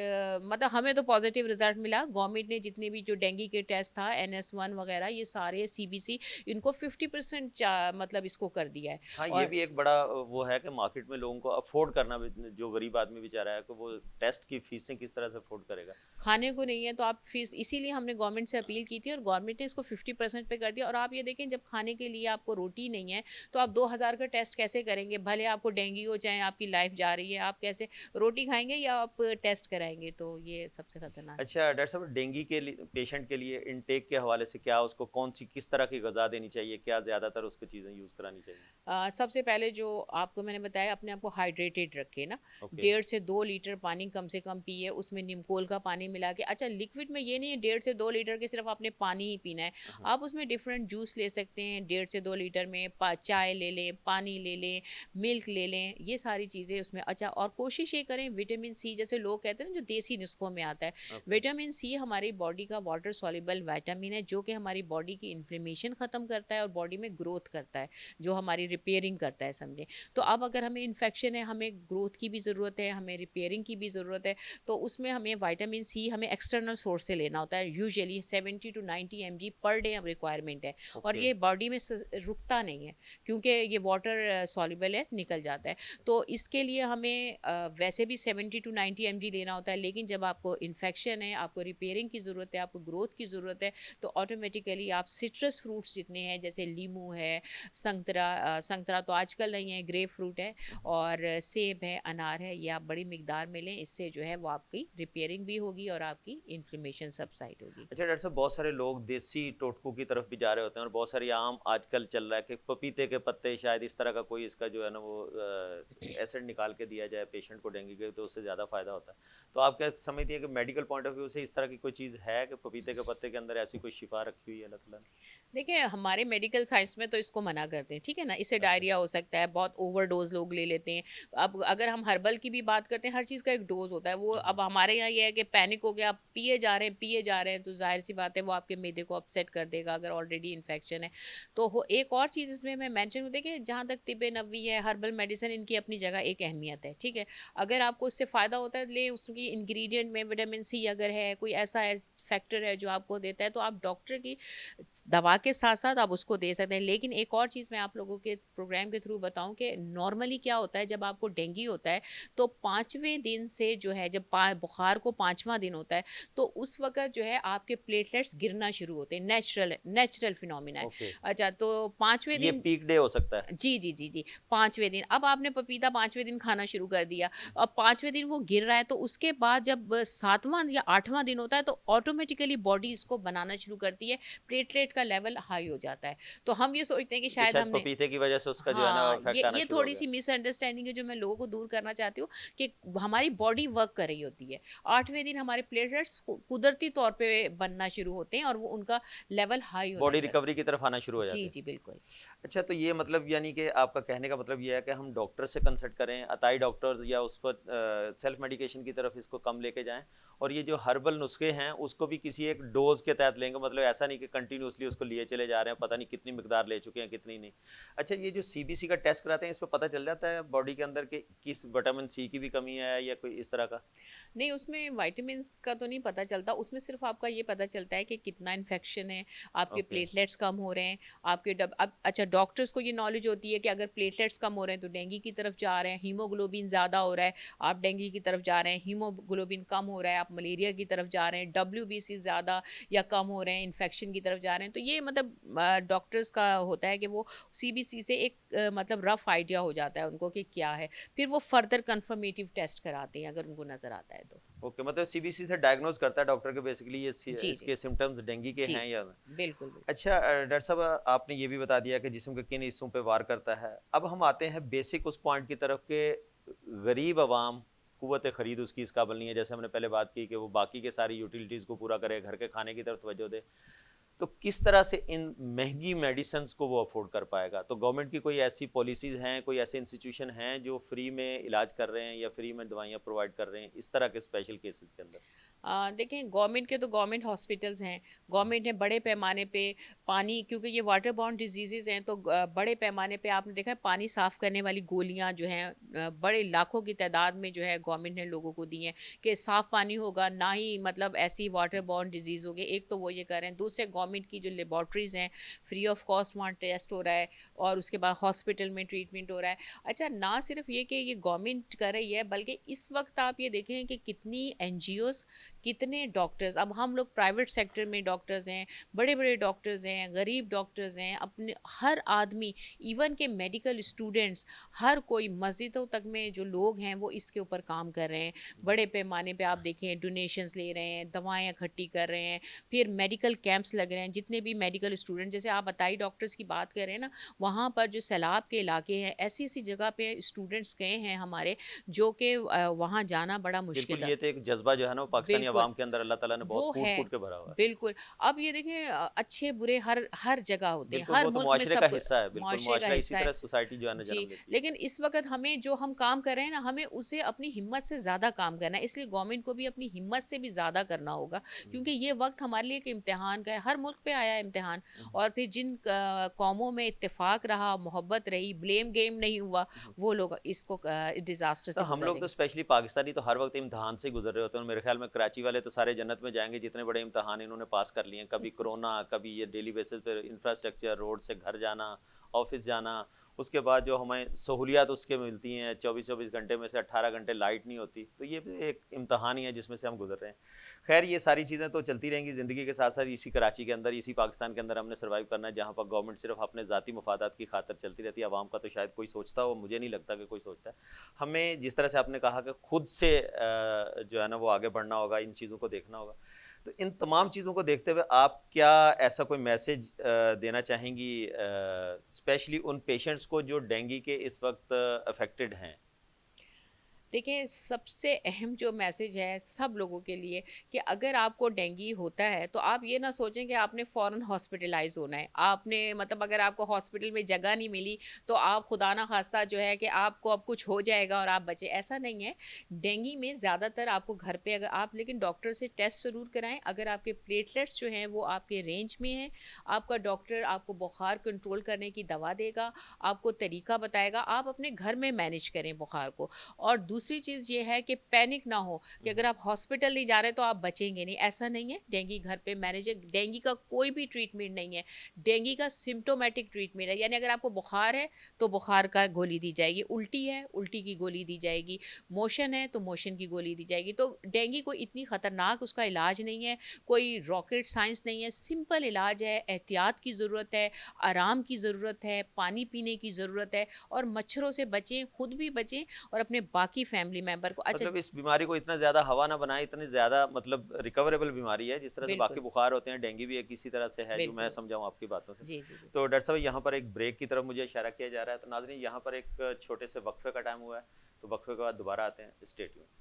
B: मतलब हमें तो पॉजिटिव रिजल्ट मिला। गवर्नमेंट ने जितने भी जो डेंगू के टेस्ट था NS1 वगैरह, ये सारे CBC इनको 50% मतलब इसको कर दिया है।
A: हाँ, ये
B: और
A: भी एक बड़ा वो है कि मार्केट में लोगों को अफ़ोर्ड करना भी, जो गरीब आदमी बेचारा है कि वो टेस्ट की फीसें किस तरह से अफ़ोर्ड करेगा।
B: खाने को नहीं है तो आप फीस, इसीलिए हमने गवर्नमेंट से अपील की थी और गवर्नमेंट ने इसको 50% पे कर दिया। और आप ये देखें, जब खाने के लिए आपको रोटी नहीं है तो आप 2,000 का टेस्ट कैसे करेंगे? भले आपको डेंगू हो, चाहे आपकी लाइफ जा रही है, आप कैसे रोटी खाएंगे या आप टेस्ट कराएंगे? तो ये सबसे खतरनाक है।
A: अच्छा डॉक्टर साहब, डेंगू के लिए पेशेंट के लिए इनटेक के हवाले से क्या उसको कौन सी किस तरह की ग़िज़ा देनी चाहिए? क्या ज़्यादातर उसको चीज़ें यूज़ करानी चाहिए?
B: सबसे पहले जो आपको मैंने बताया, अपने आप को हाइड्रेटेड रखें ना।
A: ओके।
B: 1.5 से 2 लीटर पानी कम से कम पिए, उसमें नीमकोल का पानी मिला के। अच्छा, लिक्विड में ये नहीं है 1.5 से 2 लीटर के सिर्फ आपने पानी ही पीना है,
A: हाँ।
B: आप उसमें डिफरेंट जूस ले सकते हैं। 1.5 से 2 लीटर में चाय ले लें, पानी ले लें, मिल्क ले लें, ये सारी चीज़ें उसमें। अच्छा, और कोशिश ये करें विटामिन सी, जैसे लोग कहते हैं ना जो देसी नुस्खों में आता है,
A: ओके।
B: विटामिन सी हमारी बॉडी का वाटर सॉल्युबल विटामिन है, जो कि हमारी बॉडी की इन्फ्लेमेशन ख़त्म करता है और बॉडी में ग्रोथ करता है, जो हमारी रिपेयरिंग करता है, समझे। तो अब अगर हमें इन्फेक्शन है, हमें ग्रोथ की भी ज़रूरत है, हमें रिपेयरिंग की भी ज़रूरत है, तो उसमें हमें विटामिन सी हमें एक्सटर्नल सोर्स से लेना होता है। Usually 70 to 90 mg per day requirement है, और
A: ओके।
B: ये बॉडी में रुकता नहीं है क्योंकि ये वाटर सॉल्युबल है, निकल जाता है। तो इसके लिए हमें वैसे भी 70 to 90 mg लेना होता है, लेकिन जब आपको इन्फेक्शन है, आपको रिपेयरिंग की ज़रूरत है, आपको ग्रोथ की ज़रूरत है, तो ऑटोमेटिकली आप सिट्रस फ्रूट्स जितने हैं, जैसे लीमू है, संतरा तो आजकल नहीं है, ग्रेप फ्रूट है, और सेब है, अनार है, ये आप बड़ी मिकदार में लें। इससे जो है वो आपकी रिपेयरिंग भी होगी और आपकी इन्फ्लेमेशन सबसाइड होगी।
A: अच्छा डॉक्टर साहब, बहुत सारे लोग देसी टोटकों की तरफ भी जा रहे होते हैं और बहुत सारी आम आजकल चल रहा है कि पपीते के पत्ते, शायद इस तरह का कोई इसका जो है ना वो एसिड निकाल के दिया जाए पेशेंट को डेंगू के, तो उससे ज़्यादा फायदा होता है। तो आप क्या समझती है कि मेडिकल पॉइंट ऑफ व्यू से इस तरह की कोई चीज़ है कि पपीते के पत्ते के अंदर ऐसी कोई शिफा रखी हुई है अल्लाह ताला ने?
B: देखिए हमारे मेडिकल साइंस में तो इसको मना करते हैं, ठीक है ना। इससे
A: अच्छा।
B: डायरिया हो सकता है, बहुत ओवरडोज लोग ले लेते हैं। अब अगर हम हर्बल की भी बात करते हैं, हर चीज़ का एक डोज होता है। वो अब हमारे यहाँ ये है कि पैनिक हो गया, आप पिए जा रहे हैं पिए जा रहे हैं, तो जाहिर सी बात है वो आपके मैदे को अपसेट कर देगा अगर ऑलरेडी इन्फेक्शन है। तो एक और चीज़ इसमें मैं मेंशन देखिए, जहाँ तक तिब्बे नबवी है, हर्बल मेडिसिन, इनकी अपनी जगह एक अहमियत है, ठीक है। अगर आपको इससे फ़ायदा होता है ले, उसकी इंग्रेडिएंट में विटामिन सी अगर है, कोई ऐसा फैक्टर है जो आपको देता है, तो आप डॉक्टर की दवा के साथ साथ आप उसको दे सकते हैं। लेकिन एक और चीज़ मैं आप लोगों के प्रोग्राम के थ्रू बताऊं कि नॉर्मली क्या होता है, जब आपको डेंगू होता है तो 5वें दिन से जो है, जब बुखार को 5वां दिन होता है, तो उस वक्त जो है आपके प्लेटलेट्स गिरना शुरू होते हैं। नेचुरल फिनोमिना है।
A: ओके।
B: अच्छा, तो 5वें
A: ये
B: दिन,
A: पीक डे हो सकता है।
B: जी जी जी जी, 5वें दिन, अब आपने पपीता 5वें दिन खाना शुरू कर दिया, अब 5वें दिन वो गिर रहा है, तो उसके बाद जब 7वां या 8वां दिन होता है तो ऑटोमेटिकली बॉडी इसको बनाना शुरू करती है, प्लेटलेट का लेवल हाई हो जाता है। तो हम ये सोचते हैं कि
A: कि
B: शायद
A: शायद
B: हमने,
A: पपीते की वजह से उसका जो है ना
B: हाँ,
A: इफेक्ट आना
B: ये
A: शुरू हो
B: थोड़ी
A: गया।
B: सी मिसअंडरस्टैंडिंग है जो मैं लोगों को दूर करना चाहती हूँ, कि हमारी बॉडी वर्क कर रही होती है। 8वें दिन हमारे प्लेटलेट्स कुदरती तौर पे बनना शुरू होते हैं और वो उनका लेवल हाई होना
A: बॉडी
B: शुरू।
A: रिकवरी की तरफ आना शुरू हो
B: जी
A: जाती है।
B: जी बिल्कुल।
A: अच्छा, तो ये मतलब यानी कि आपका कहने का मतलब ये है कि हम डॉक्टर से कंसल्ट करें, अताई डॉक्टर, या उस पर सेल्फ मेडिकेशन की तरफ इसको कम लेके जाएं, और ये जो हर्बल नुस्खे हैं उसको भी किसी एक डोज के तहत लेंगे, मतलब ऐसा नहीं कि कंटिन्यूसली उसको लिए चले जा रहे हैं, पता नहीं कितनी मिकदार ले चुके हैं कितनी नहीं। अच्छा, ये जो सीबीसी का टेस्ट कराते हैं इस पर पता चल जाता है बॉडी के अंदर के किस विटामिन सी की भी कमी है या कोई इस तरह का?
B: नहीं, उसमें विटामिन्स का तो नहीं पता चलता, उसमें सिर्फ आपका ये पता चलता है कि कितना इन्फेक्शन है, आपके
A: ओके।
B: प्लेटलेट्स कम हो रहे हैं, आपके अब अच्छा, डॉक्टर्स को ये नॉलेज होती है कि अगर प्लेटलेट्स कम हो रहे हैं तो डेंगू की तरफ जा रहे हैं, हीमोग्लोबिन ज़्यादा हो रहा है, आप डेंगू की तरफ जा रहे हैं, हीमोग्लोबिन कम हो रहा है, आप मलेरिया की तरफ जा रहे हैं, WBC ज़्यादा या कम हो रहे हैं, इन्फेक्शन की तरफ जा रहे हैं। तो ये मतलब डॉक्टर्स का होता है कि वो CBC से एक मतलब रफ आइडिया हो जाता है उनको कि क्या है, फिर वो फर्दर कंफर्मेटिव टेस्ट कराते हैं अगर उनको नज़र आता है तो।
A: ओके, मतलब सीबीसी से डायग्नोज करता है डॉक्टर के बेसिकली ये
B: जी जी
A: इसके सिम्टम्स डेंगू के
B: जी,
A: हैं या?
B: बिल्कुल बिल्कुल।
A: अच्छा, डॉक्टर साहब आपने ये भी बता दिया कि जिस्म के किन हिस्सों पे वार करता है। अब हम आते हैं बेसिक उस पॉइंट की तरफ के गरीब आवाम कुव्वत खरीद उसकी इस काबिल नहीं है, जैसे हमने पहले बात की कि वो बाकी के सारी यूटिलिटीज़ को पूरा करे, घर के खाने की तरफ तवज्जो दे, तो किस तरह से इन महंगी मेडिसिन को वो अफोर्ड कर पाएगा? तो गवर्नमेंट की कोई ऐसी पॉलिसीज़ हैं, कोई ऐसे इंस्टीट्यूशन हैं जो फ्री में इलाज कर रहे हैं या फ्री में दवाइयाँ प्रोवाइड कर रहे हैं इस तरह के स्पेशल केसेस के अंदर?
B: देखें, गवर्नमेंट के तो गवर्नमेंट हॉस्पिटल्स हैं, गवर्नमेंट ने बड़े पैमाने पे पानी, क्योंकि ये वाटर बॉर्न डिजीज़ेज़ हैं तो बड़े पैमाने पे आपने देखा है पानी साफ़ करने वाली गोलियां जो हैं बड़े लाखों की तादाद में जो है गवर्नमेंट ने लोगों को दी हैं कि साफ़ पानी होगा, ना ही मतलब ऐसी वाटर बॉर्न डिजीज़ होगी। एक तो वो ये कर रहे हैं, दूसरे गवर्नमेंट की जो लेबॉर्ट्रीज़ हैं फ्री ऑफ कॉस्ट वहाँ टेस्ट हो रहा है और उसके बाद हॉस्पिटल में ट्रीटमेंट हो रहा है। अच्छा, ना सिर्फ ये कि ये गवर्नमेंट कर रही है, बल्कि इस वक्त आप ये देखें कि कितनी NGOs, कितने डॉक्टर्स, अब हम लोग प्राइवेट सेक्टर में डॉक्टर्स हैं, बड़े बड़े डॉक्टर्स हैं, गरीब डॉक्टर्स हैं, अपने हर आदमी, इवन के मेडिकल स्टूडेंट्स, हर कोई मस्जिदों तक में जो लोग हैं वो इसके ऊपर काम कर रहे हैं। बड़े पैमाने पे आप देखें डोनेशंस ले रहे हैं, दवाएं इकट्ठी कर रहे हैं, फिर मेडिकल कैंप्स लग रहे हैं। जितने भी मेडिकल स्टूडेंट, जैसे आप बताई डॉक्टर्स की बात कर रहे हैं ना, वहाँ पर जो सैलाब के इलाके हैं, ऐसी ऐसी जगह पे स्टूडेंट्स गए हैं हमारे, जो कि वहाँ जाना बड़ा मुश्किल
A: बिल्कुल,
B: था।
A: ये तो एक जज्बा जो है ना वो पाकिस्तानी
B: बिल्कुल,
A: अवाम के अंदर अल्लाह ताला ने
B: वो
A: बहुत
B: है,
A: कूट-कूट के भरा हुआ है।
B: बिल्कुल। अब ये देखें अच्छे बुरे हर हर जगह होते हैं,
A: बिल्कुल,
B: हर
A: वो तो
B: मुल्क में
A: मुआशरे का
B: सब
A: हिस्सा है, बिल्कुल
B: मुआशरे का
A: मुआशरा इसी
B: हिस्सा है।
A: तरह सोसाइटी जो है ना
B: जी,
A: जन्म लेती है।
B: लेकिन इस वक्त हमें जो हम काम कर रहे हैं ना, हमें उसे अपनी हिम्मत से ज़्यादा काम करना है, इसलिए गवर्नमेंट को भी अपनी हिम्मत से भी ज़्यादा करना होगा, क्योंकि ये वक्त हमारे लिए एक इम्तिहान का है, हर मुल्क पे आया है इम्तिहान। और फिर जिन कौमों में इत्तेफाक रहा, मोहब्बत रही, ब्लेम गेम नहीं हुआ, वो लोग इसको डिज़ास्टर
A: तो
B: से
A: हम लोग तो
B: गुजरेंगे।
A: स्पेशली पाकिस्तानी तो हर वक्त इम्तिहान से ही गुजर रहे होते हैं। मेरे ख्याल में कराची वाले तो सारे जन्नत में जाएंगे, जितने बड़े इम्तिहान इन्होंने पास कर लिए हैं। कभी कोरोना, कभी ये डेली बेसिस पे इंफ्रास्ट्रक्चर, रोड से घर जाना, ऑफिस जाना, उसके बाद जो हमें सहूलियात उसके मिलती हैं, 24-24 घंटे में से 18 घंटे लाइट नहीं होती, तो ये भी एक इम्तहान ही है जिसमें से हम गुजर रहे हैं। खैर, ये सारी चीज़ें तो चलती रहेंगी ज़िंदगी के साथ साथ। इसी कराची के अंदर, इसी पाकिस्तान के अंदर हमने सर्वाइव करना है, जहाँ पर गवर्नमेंट सिर्फ अपने ज़ाती मफादात की खातर चलती रहती है। आवाम का तो शायद कोई सोचता हो, मुझे नहीं लगता कि कोई सोचता है। हमें जिस तरह से आपने कहा कि खुद से जो है ना वो आगे बढ़ना होगा, इन चीज़ों को देखना होगा। तो इन तमाम चीज़ों को देखते हुए आप क्या ऐसा कोई मैसेज देना चाहेंगी स्पेशली उन पेशेंट्स को जो डेंगू के इस वक्त अफेक्टेड हैं?
B: देखिए, सबसे अहम जो मैसेज है सब लोगों के लिए कि अगर आपको डेंगू होता है तो आप ये ना सोचें कि आपने फ़ौरन हॉस्पिटलाइज होना है। आपने मतलब अगर आपको हॉस्पिटल में जगह नहीं मिली तो आप खुदा ना खास्ता जो है कि आपको अब कुछ हो जाएगा और आप बचे, ऐसा नहीं है। डेंगू में ज़्यादातर आपको घर पे, अगर आप लेकिन डॉक्टर से टेस्ट ज़रूर कराएं। अगर आपके प्लेटलेट्स जो हैं वो आपके रेंज में हैं, आपका डॉक्टर आपको बुखार कंट्रोल करने की दवा देगा, आपको तरीका बताएगा, आप अपने घर में मैनेज करें बुखार को। और दूसरी चीज़ ये है कि पैनिक ना हो कि अगर आप हॉस्पिटल नहीं जा रहे तो आप बचेंगे नहीं, ऐसा नहीं है। डेंगू घर पे मैनेज है। डेंगू का कोई भी ट्रीटमेंट नहीं है, डेंगू का सिम्टोमेटिक ट्रीटमेंट है, यानी अगर आपको बुखार है तो बुखार का गोली दी जाएगी, उल्टी है उल्टी की गोली दी जाएगी, मोशन है तो मोशन की गोली दी जाएगी। तो डेंगू कोई इतनी ख़तरनाक उसका इलाज नहीं है, कोई रॉकेट साइंस नहीं है, सिंपल इलाज है। एहतियात की ज़रूरत है, आराम की ज़रूरत है, पानी पीने की ज़रूरत है, और मच्छरों से बचें, खुद भी बचें और अपने बाकी फैमिली मेंबर को। अच्छा,
A: मतलब इस बीमारी को इतना ज़्यादा हवा ना बनाए, इतनी ज़्यादा मतलब रिकवरेबल बीमारी है, जिस तरह से बाकी
B: बिल्कुल
A: बुखार होते हैं, डेंगू भी एक इसी तरह से है, जो मैं
B: बिल्कुल,
A: समझाऊँ आपकी बातों से।
B: जी जी जी।
A: तो डॉक्टर साहब, यहाँ पर एक ब्रेक की तरफ मुझे इशारा किया जा रहा है, तो नाज़रीन यहाँ पर एक छोटे से वक्फे का टाइम हुआ है, तो वक्फे के बाद दोबारा आते हैं। Stay tuned.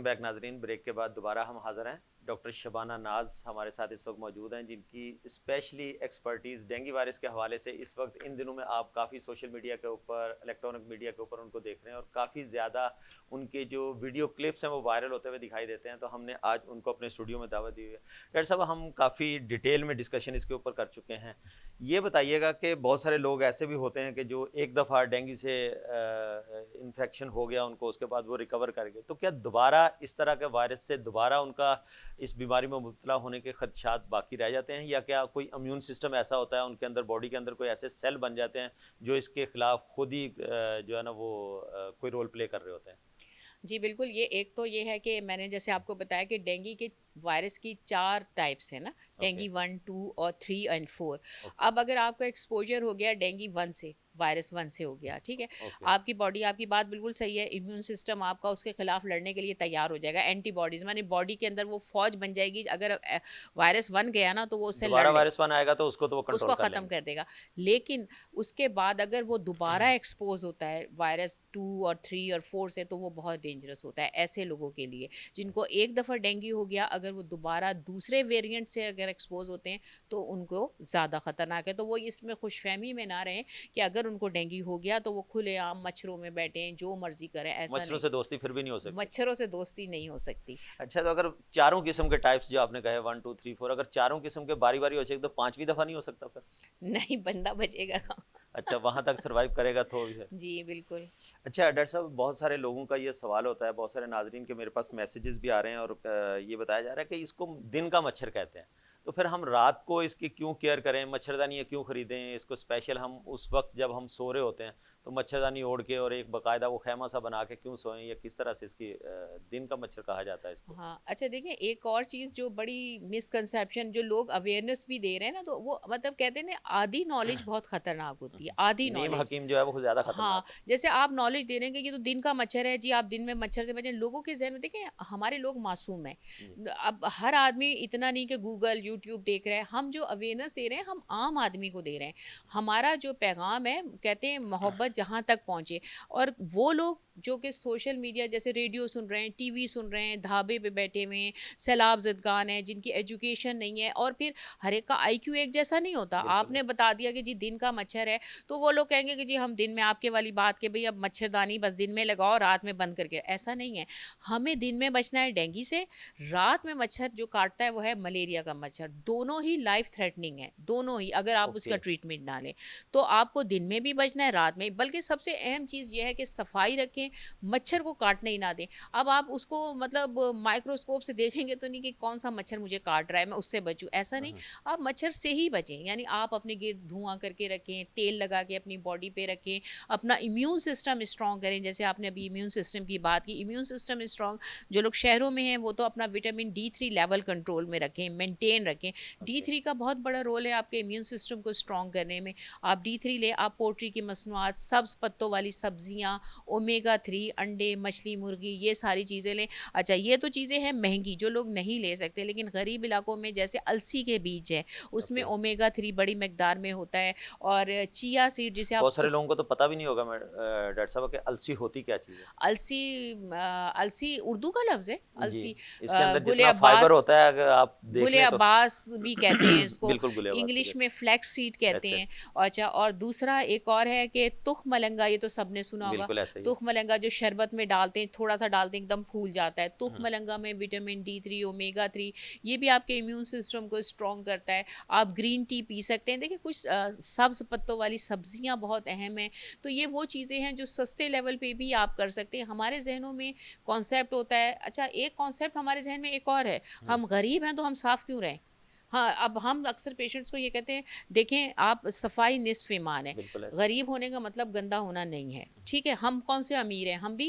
A: वेलकम बैक नाजरीन। ब्रेक के बाद दोबारा हम हाजिर हैं। डॉक्टर शबाना नाज हमारे साथ इस वक्त मौजूद हैं, जिनकी स्पेशली एक्सपर्टीज़ डेंगू वायरस के हवाले से इस वक्त इन दिनों में आप काफ़ी सोशल मीडिया के ऊपर, इलेक्ट्रॉनिक मीडिया के ऊपर उनको देख रहे हैं और काफ़ी ज़्यादा उनके जो वीडियो क्लिप्स हैं वो वायरल होते हुए दिखाई देते हैं। तो हमने आज उनको अपने स्टूडियो में दावत दी हुई है। डॉक्टर साहब, हम काफ़ी डिटेल में डिस्कशन इसके ऊपर कर चुके हैं। ये बताइएगा कि बहुत सारे लोग ऐसे भी होते हैं कि जो एक दफ़ा डेंगू से इन्फेक्शन हो गया उनको, उसके बाद वो रिकवर कर गए, तो क्या दोबारा इस तरह के वायरस से दोबारा उनका इस बीमारी में मुब्तला होने के खदशात बाकी रह जाते हैं, या क्या कोई इम्यून सिस्टम ऐसा होता है उनके अंदर, बॉडी के अंदर कोई ऐसे सेल बन जाते हैं जो इसके खिलाफ खुद ही जो है ना वो कोई रोल प्ले कर रहे होते हैं?
B: जी बिल्कुल, ये एक तो ये है कि मैंने जैसे आपको बताया कि डेंगू के वायरस की 4 टाइप्स है ना, डेंगू 1, 2 और 3 एंड 4। अब अगर आपका एक्सपोजर हो गया डेंगू 1 से, वायरस 1 से हो गया, ठीक है, आपकी बॉडी, आपकी बात बिल्कुल सही है, इम्यून सिस्टम आपका उसके खिलाफ लड़ने के लिए तैयार हो जाएगा। एंटीबॉडीज माने बॉडी के अंदर वो फौज बन जाएगी। अगर वायरस 1 गया ना तो वो उससे
A: दोबारा
B: लड़ ले,
A: वायरस 1 आएगा तो उसको तो वो कंट्रोल
B: उसको
A: कर
B: ख़त्म
A: लेंगे।
B: कर देगा। लेकिन उसके बाद अगर वो दोबारा एक्सपोज होता है वायरस 2 और 3 और 4 से, तो वो बहुत डेंजरस होता है ऐसे लोगों के लिए जिनको एक दफ़ा डेंगू हो गया। अगर वो दोबारा दूसरे वेरिएंट से अगर एक्सपोज होते हैं तो उनको ज़्यादा ख़तरनाक है। तो वो इसमें खुशफहमी में ना रहें कि अगर उनको डेंगू हो गया तो वो खुलेआम मच्छरों में बैठें, जो मर्जी करें, ऐसा
A: मच्छरों
B: नहीं।
A: से दोस्ती फिर भी नहीं हो सकती।
B: मच्छरों से दोस्ती नहीं हो सकती।
A: अच्छा, तो अगर चारों किस्म के टाइप्स जो आपने कहे 1, 2, 3, 4, अगर चारों किस्म के बारी बारी हो जाए तो पांचवी दफा नहीं हो सकता फिर?
B: नहीं, बंदा बचेगा कहाँ।
A: अच्छा, वहां तक सरवाइव करेगा तो भी है।
B: जी बिल्कुल।
A: अच्छा डॉक्टर साहब, बहुत सारे लोगों का ये सवाल होता है, बहुत सारे नाजरीन के मेरे पास मैसेजेस भी आ रहे हैं और ये बताया जा रहा है कि इसको दिन का मच्छर कहते हैं, तो फिर हम रात को इसकी क्यों केयर करें, मच्छरदानी क्यों खरीदें इसको स्पेशल? हम उस वक्त जब हम सो रहे होते हैं तो मच्छरदानी ओढ़ के और एक बाकायदा वो खैमा सा बना के क्यों सोएं, या किस तरह से इसकी दिन का मच्छर कहा जाता है इसको?
B: हाँ, अच्छा देखिए, एक और चीज़ जो बड़ी मिसकंसेप्शन, जो लोग अवेयरनेस भी दे रहे हैं ना, तो वो मतलब कहते हैं ना, आधी नॉलेज बहुत खतरनाक होती है, आधी
A: नीम
B: नॉलेज।
A: हकीम जो है वो ज्यादा
B: हाँ,
A: खतरनाक है।
B: जैसे आप नॉलेज दे रहे हैं कि ये तो दिन का मच्छर है जी, आप दिन में मच्छर से बचें। लोगों के ज़हन में देखें, हमारे लोग मासूम हैं। अब हर आदमी इतना नहीं कि गूगल, यूट्यूब देख रहा है। हम जो अवेयरनेस दे रहे हैं, हम आम आदमी को दे रहे हैं। हमारा जो पैगाम है, कहते हैं मोहब्बत जहाँ तक पहुँचे। और वो लोग जो कि सोशल मीडिया जैसे रेडियो सुन रहे हैं, टीवी सुन रहे हैं, ढाबे पे बैठे हुए हैं, सैलाब ज़दगान हैं, जिनकी एजुकेशन नहीं है, और फिर हर एक का आईक्यू एक जैसा नहीं होता। आपने बता दिया कि जी दिन का मच्छर है, तो वो लोग कहेंगे कि जी हम दिन में, आपके वाली बात के भाई अब मच्छरदानी बस दिन में लगाओ, रात में बंद करके। ऐसा नहीं है। हमें दिन में बचना है डेंगू से, रात में मच्छर जो काटता है वो है मलेरिया का मच्छर। दोनों ही लाइफ थ्रेटनिंग है, दोनों ही, अगर आप उसका ट्रीटमेंट ना लें तो आपको दिन में भी बचना है, रात में। बल्कि सबसे अहम चीज़ ये है कि सफाई रखें, मच्छर को काटने ही ना दें। अब आप उसको मतलब माइक्रोस्कोप से देखेंगे तो नहीं कि कौन सा मच्छर मुझे काट रहा है, मैं उससे बचूं, ऐसा नहीं। आप मच्छर से ही बचें, यानी आप अपने गिर्द धुआं करके रखें, तेल लगा के अपनी बॉडी पे रखें, अपना इम्यून सिस्टम स्ट्रॉन्ग करें। जैसे आपने अभी इम्यून सिस्टम की बात की, इम्यून सिस्टम स्ट्रॉन्ग, जो लोग शहरों में हैं वो तो अपना विटामिन D3 लेवल कंट्रोल में रखें, मेंटेन रखें। D3 का बहुत बड़ा रोल है आपके इम्यून सिस्टम को स्ट्रॉन्ग करने में। आप D3 लें, आप पोल्ट्री की मसनूआत, सब्ज़ पत्तों वाली सब्जियाँ, ओमेगा 3, अंडे, मछली, मुर्गी, ये सारी चीज़ें लें। अच्छा, ये तो चीज़ें हैं महंगी जो लोग नहीं ले सकते, लेकिन गरीब इलाकों में जैसे अलसी के बीज है, उसमें ओमेगा 3 बड़ी मकदार में होता है। और चिया सीड, जिसे आप
A: बहुत सारे लोगों को तो पता भी नहीं होगा डॉक्टर साहब कि अलसी होती क्या चीज़ है।
B: अलसी, अलसी उर्दू का लफ्ज़ है
A: जी,
B: अलसी।
A: इसके अंदर
B: गुले
A: जितना फाइबर
B: अब्बास,
A: होता है अगर आप देख
B: गुले
A: लें तो
B: अब्बास भी कहते हैं इसको,
A: बिल्कुल गुले आवाज
B: इंग्लिश
A: की
B: में फ्लैक्स सीड कहते
A: ऐसे
B: हैं। अच्छा, और दूसरा एक और है कि तुख मलंगा, ये तो सबने सुना होगा।
A: बिल्कुल ऐसे ही
B: तुख मलंगा जो शरबत में डालते हैं, थोड़ा सा डालते हैं, एकदम फूल जाता है। तुख मलंगा में विटामिन D3, ओमेगा 3, ये भी आपके इम्यून सिस्टम को स्ट्रॉन्ग करता है। आप ग्रीन टी पी सकते हैं। देखिए, कुछ सब्ज़ पत्तों वाली सब्जियां बहुत अहम हैं। तो ये वो चीज़ें हैं जो सस्ते लेवल पे भी आप कर सकते हैं। हमारे जहनों में कॉन्सेप्ट होता है, अच्छा एक कॉन्सेप्ट हमारे जहन में एक और है, हम गरीब हैं तो हम साफ़ क्यों रहें। हाँ, अब हम अक्सर पेशेंट्स को ये कहते हैं, देखें आप, सफाई निस्फ ईमान है।
A: बिल्कुल ऐसे।
B: गरीब होने का मतलब गंदा होना नहीं है, ठीक है। हम कौन से अमीर हैं, हम भी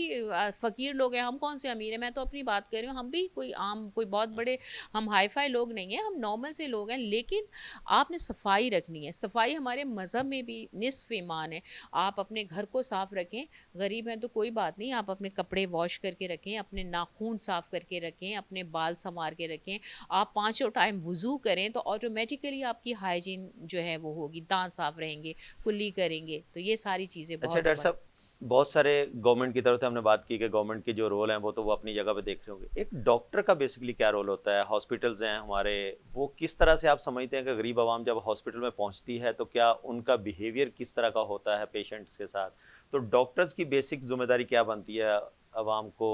B: फ़कीर लोग हैं, हम कौन से अमीर हैं। मैं तो अपनी बात कर रही हूँ, हम भी कोई आम, कोई बहुत बड़े, हम हाई फाई लोग नहीं हैं, हम नॉर्मल से लोग हैं। लेकिन आपने सफाई रखनी है। सफाई हमारे मज़हब में भी निस्फ ईमान है। आप अपने घर को साफ़ रखें। गरीब हैं तो कोई बात नहीं, आप अपने कपड़े वॉश करके रखें, अपने नाखून साफ़ करके रखें, अपने बाल संवार के रखें। आप 5 टाइम वज़ू करें तो ऑटोमेटिकली आपकी हाइजीन जो है वो होगी, दांत साफ रहेंगे, कुल्ली करेंगे, तो ये सारी चीज़ें
A: अच्छा
B: बहुत
A: डॉक्टर साहब, बहुत सारे गवर्नमेंट की तरफ से हमने बात की कि गवर्नमेंट के जो रोल हैं वो तो वो अपनी जगह पे देख रहे होंगे, एक डॉक्टर का बेसिकली क्या रोल होता है? हॉस्पिटल्स हैं हमारे, वो किस तरह से आप समझते हैं कि गरीब आवाम जब हॉस्पिटल में पहुंचती है तो क्या उनका बिहेवियर किस तरह का होता है पेशेंट्स के साथ? तो डॉक्टर्स की बेसिक जिम्मेदारी क्या बनती है आवाम को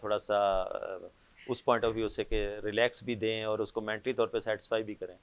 A: थोड़ा सा उस पॉइंट ऑफ व्यू से कि रिलैक्स भी दें और उसको मेंटली तौर पे सेटिस्फाई भी करें?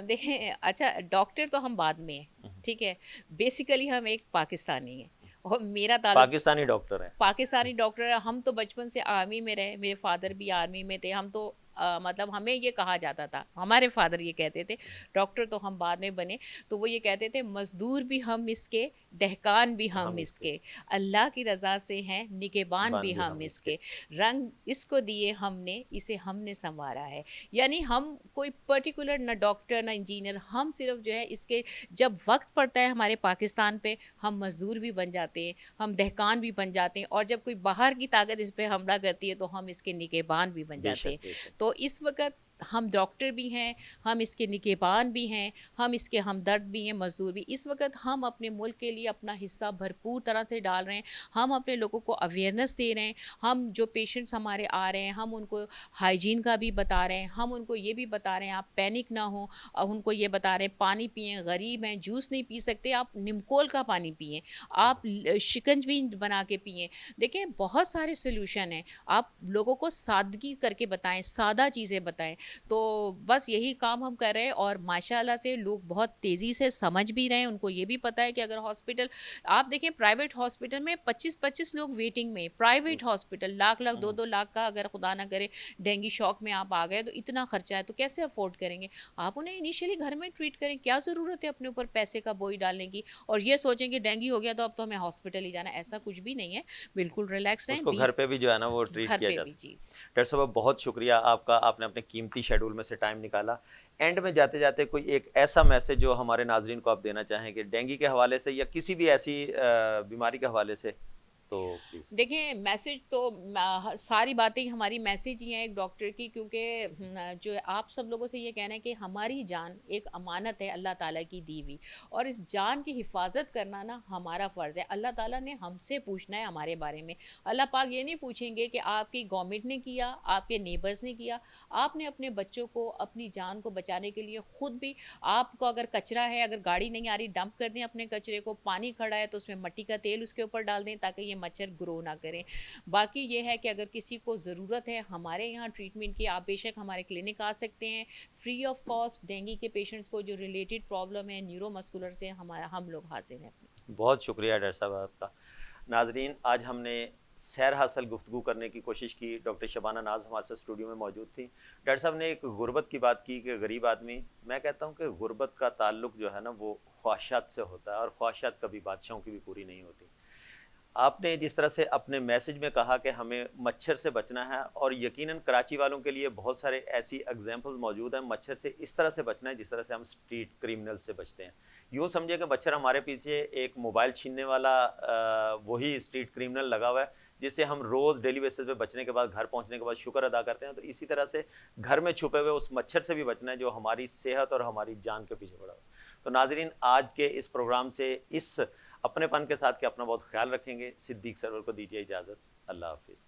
B: देखें, अच्छा डॉक्टर तो हम बाद में हैं, ठीक है। बेसिकली हम एक पाकिस्तानी हैं और मेरा ताल्लुक
A: पाकिस्तानी डॉक्टर हैं।
B: पाकिस्तानी डॉक्टर है। हम तो बचपन से आर्मी में रहे, मेरे फादर भी आर्मी में थे। हम तो मतलब हमें ये कहा जाता था, हमारे फादर ये कहते थे, डॉक्टर तो हम बाद में बने, तो वो ये कहते थे मजदूर भी हम इसके, दहकान भी हम इसके, अल्लाह की रज़ा से हैं निगहबान भी हम इसके, रंग इसको दिए हमने, इसे हमने संवारा है। यानी हम कोई पर्टिकुलर ना डॉक्टर ना इंजीनियर, हम सिर्फ जो है इसके, जब वक्त पड़ता है हमारे पाकिस्तान पे, हम मजदूर भी बन जाते हैं, हम दहकान भी बन जाते हैं, और जब कोई बाहर की ताकत इस पर हमला करती है तो हम इसके निगहबान भी बन जाते हैं। तो इस वक्त हम डॉक्टर भी हैं, हम इसके निगहबान भी हैं, हम इसके हमदर्द भी हैं, मजदूर भी। इस वक्त हम अपने मुल्क के लिए अपना हिस्सा भरपूर तरह से डाल रहे हैं। हम अपने लोगों को अवेयरनेस दे रहे हैं। हम जो पेशेंट्स हमारे आ रहे हैं, हम उनको हाइजीन का भी बता रहे हैं, हम उनको ये भी बता रहे हैं आप पैनिक ना हो, और उनको ये बता रहे हैं पानी पिएँ, गरीब हैं, जूस नहीं पी सकते, आप निमकोल का पानी पिएँ, आप शिकंजी बना के पिएँ। देखिए बहुत सारे सोल्यूशन हैं, आप लोगों को सादगी करके बताएं, सादा चीज़ें बताएं। तो बस यही काम हम कर रहे हैं, और माशाल्लाह से लोग बहुत तेज़ी से समझ भी रहे हैं। उनको ये भी पता है कि अगर हॉस्पिटल, आप देखें प्राइवेट हॉस्पिटल में 25-25 लोग वेटिंग में, प्राइवेट हॉस्पिटल लाख लाख 2-2 लाख का, अगर खुदा ना करे डेंगू शॉक में आप आ गए तो इतना खर्चा है, तो कैसे अफोर्ड करेंगे? आप उन्हें इनिशियली घर में ट्रीट करें, क्या ज़रूरत है अपने ऊपर पैसे का बोझ डालने की, और ये सोचें कि डेंगू हो गया तो अब तो हमें हॉस्पिटल ही जाना है। ऐसा कुछ भी नहीं है, बिल्कुल रिलैक्स रहें,
A: उसको घर पे भी जो है ना वो ट्रीट किया जा सकता है। डॉक्टर साहब बहुत शुक्रिया आपका, आपने अपने कीमती शेड्यूल में से टाइम निकाला। एंड में जाते जाते कोई एक ऐसा मैसेज जो हमारे नाजरीन को आप देना चाहें कि डेंगू के हवाले से या किसी भी ऐसी बीमारी के हवाले से, तो प्लीज।
B: देखिए मैसेज तो सारी बातें हमारी मैसेज ही हैं एक डॉक्टर की, क्योंकि जो आप सब लोगों से ये कहना है कि हमारी जान एक अमानत है अल्लाह ताला की दी हुई, और इस जान की हिफाजत करना ना हमारा फ़र्ज़ है। अल्लाह ताला ने हमसे पूछना है हमारे बारे में। अल्लाह पाक ये नहीं पूछेंगे कि आपकी गवर्नमेंट ने किया, आपके नेबर्स ने किया। आपने अपने बच्चों को, अपनी जान को बचाने के लिए ख़ुद भी, आपको अगर कचरा है, अगर गाड़ी नहीं आ रही डंप कर दें अपने कचरे को, पानी खड़ा है तो उसमें मट्टी का तेल उसके ऊपर डाल दें ताकि ये मच्छर ग्रो ना करें। बाकी ये है कि अगर किसी को ज़रूरत है हमारे यहाँ ट्रीटमेंट की, आप बेशक हमारे क्लिनिक आ सकते हैं फ्री ऑफ कॉस्ट। डेंगू के पेशेंट्स को जो रिलेटेड प्रॉब्लम है न्यूरोमस्कुलर से, हम लोग हाजिर हैं।
A: बहुत शुक्रिया डॉक्टर साहब आपका। नाजरीन, आज हमने सैर हासिल गुफ्तगू करने की कोशिश की। डॉक्टर शबाना नाज हमारे साथ स्टूडियो में मौजूद थी। डॉक्टर साहब ने एक गुर्बत की बात की कि गरीब आदमी, मैं कहता हूँ कि गुर्बत का ताल्लुक जो है ना वो ख्वाहिशात से होता है, और ख्वाहिशात कभी बादशाहों की भी पूरी नहीं होती। आपने जिस तरह से अपने मैसेज में कहा कि हमें मच्छर से बचना है, और यकीनन कराची वालों के लिए बहुत सारे ऐसी एग्जांपल्स मौजूद हैं, मच्छर से इस तरह से बचना है जिस तरह से हम स्ट्रीट क्रिमिनल से बचते हैं। यूँ समझे कि मच्छर हमारे पीछे एक मोबाइल छीनने वाला वही स्ट्रीट क्रिमिनल लगा हुआ है, जिससे हम रोज़ डेली बेसिस पे बचने के बाद, घर पहुंचने के बाद शुक्र अदा करते हैं। तो इसी तरह से घर में छुपे हुए उस मच्छर से भी बचना है जो हमारी सेहत और हमारी जान के पीछे पड़ा हुआ है। तो नाजरीन, आज के इस प्रोग्राम से, इस अपनेपन के साथ कि अपना बहुत ख्याल रखेंगे। सिद्दीक सरवर को दीजिए इजाज़त। अल्लाह हाफिज़।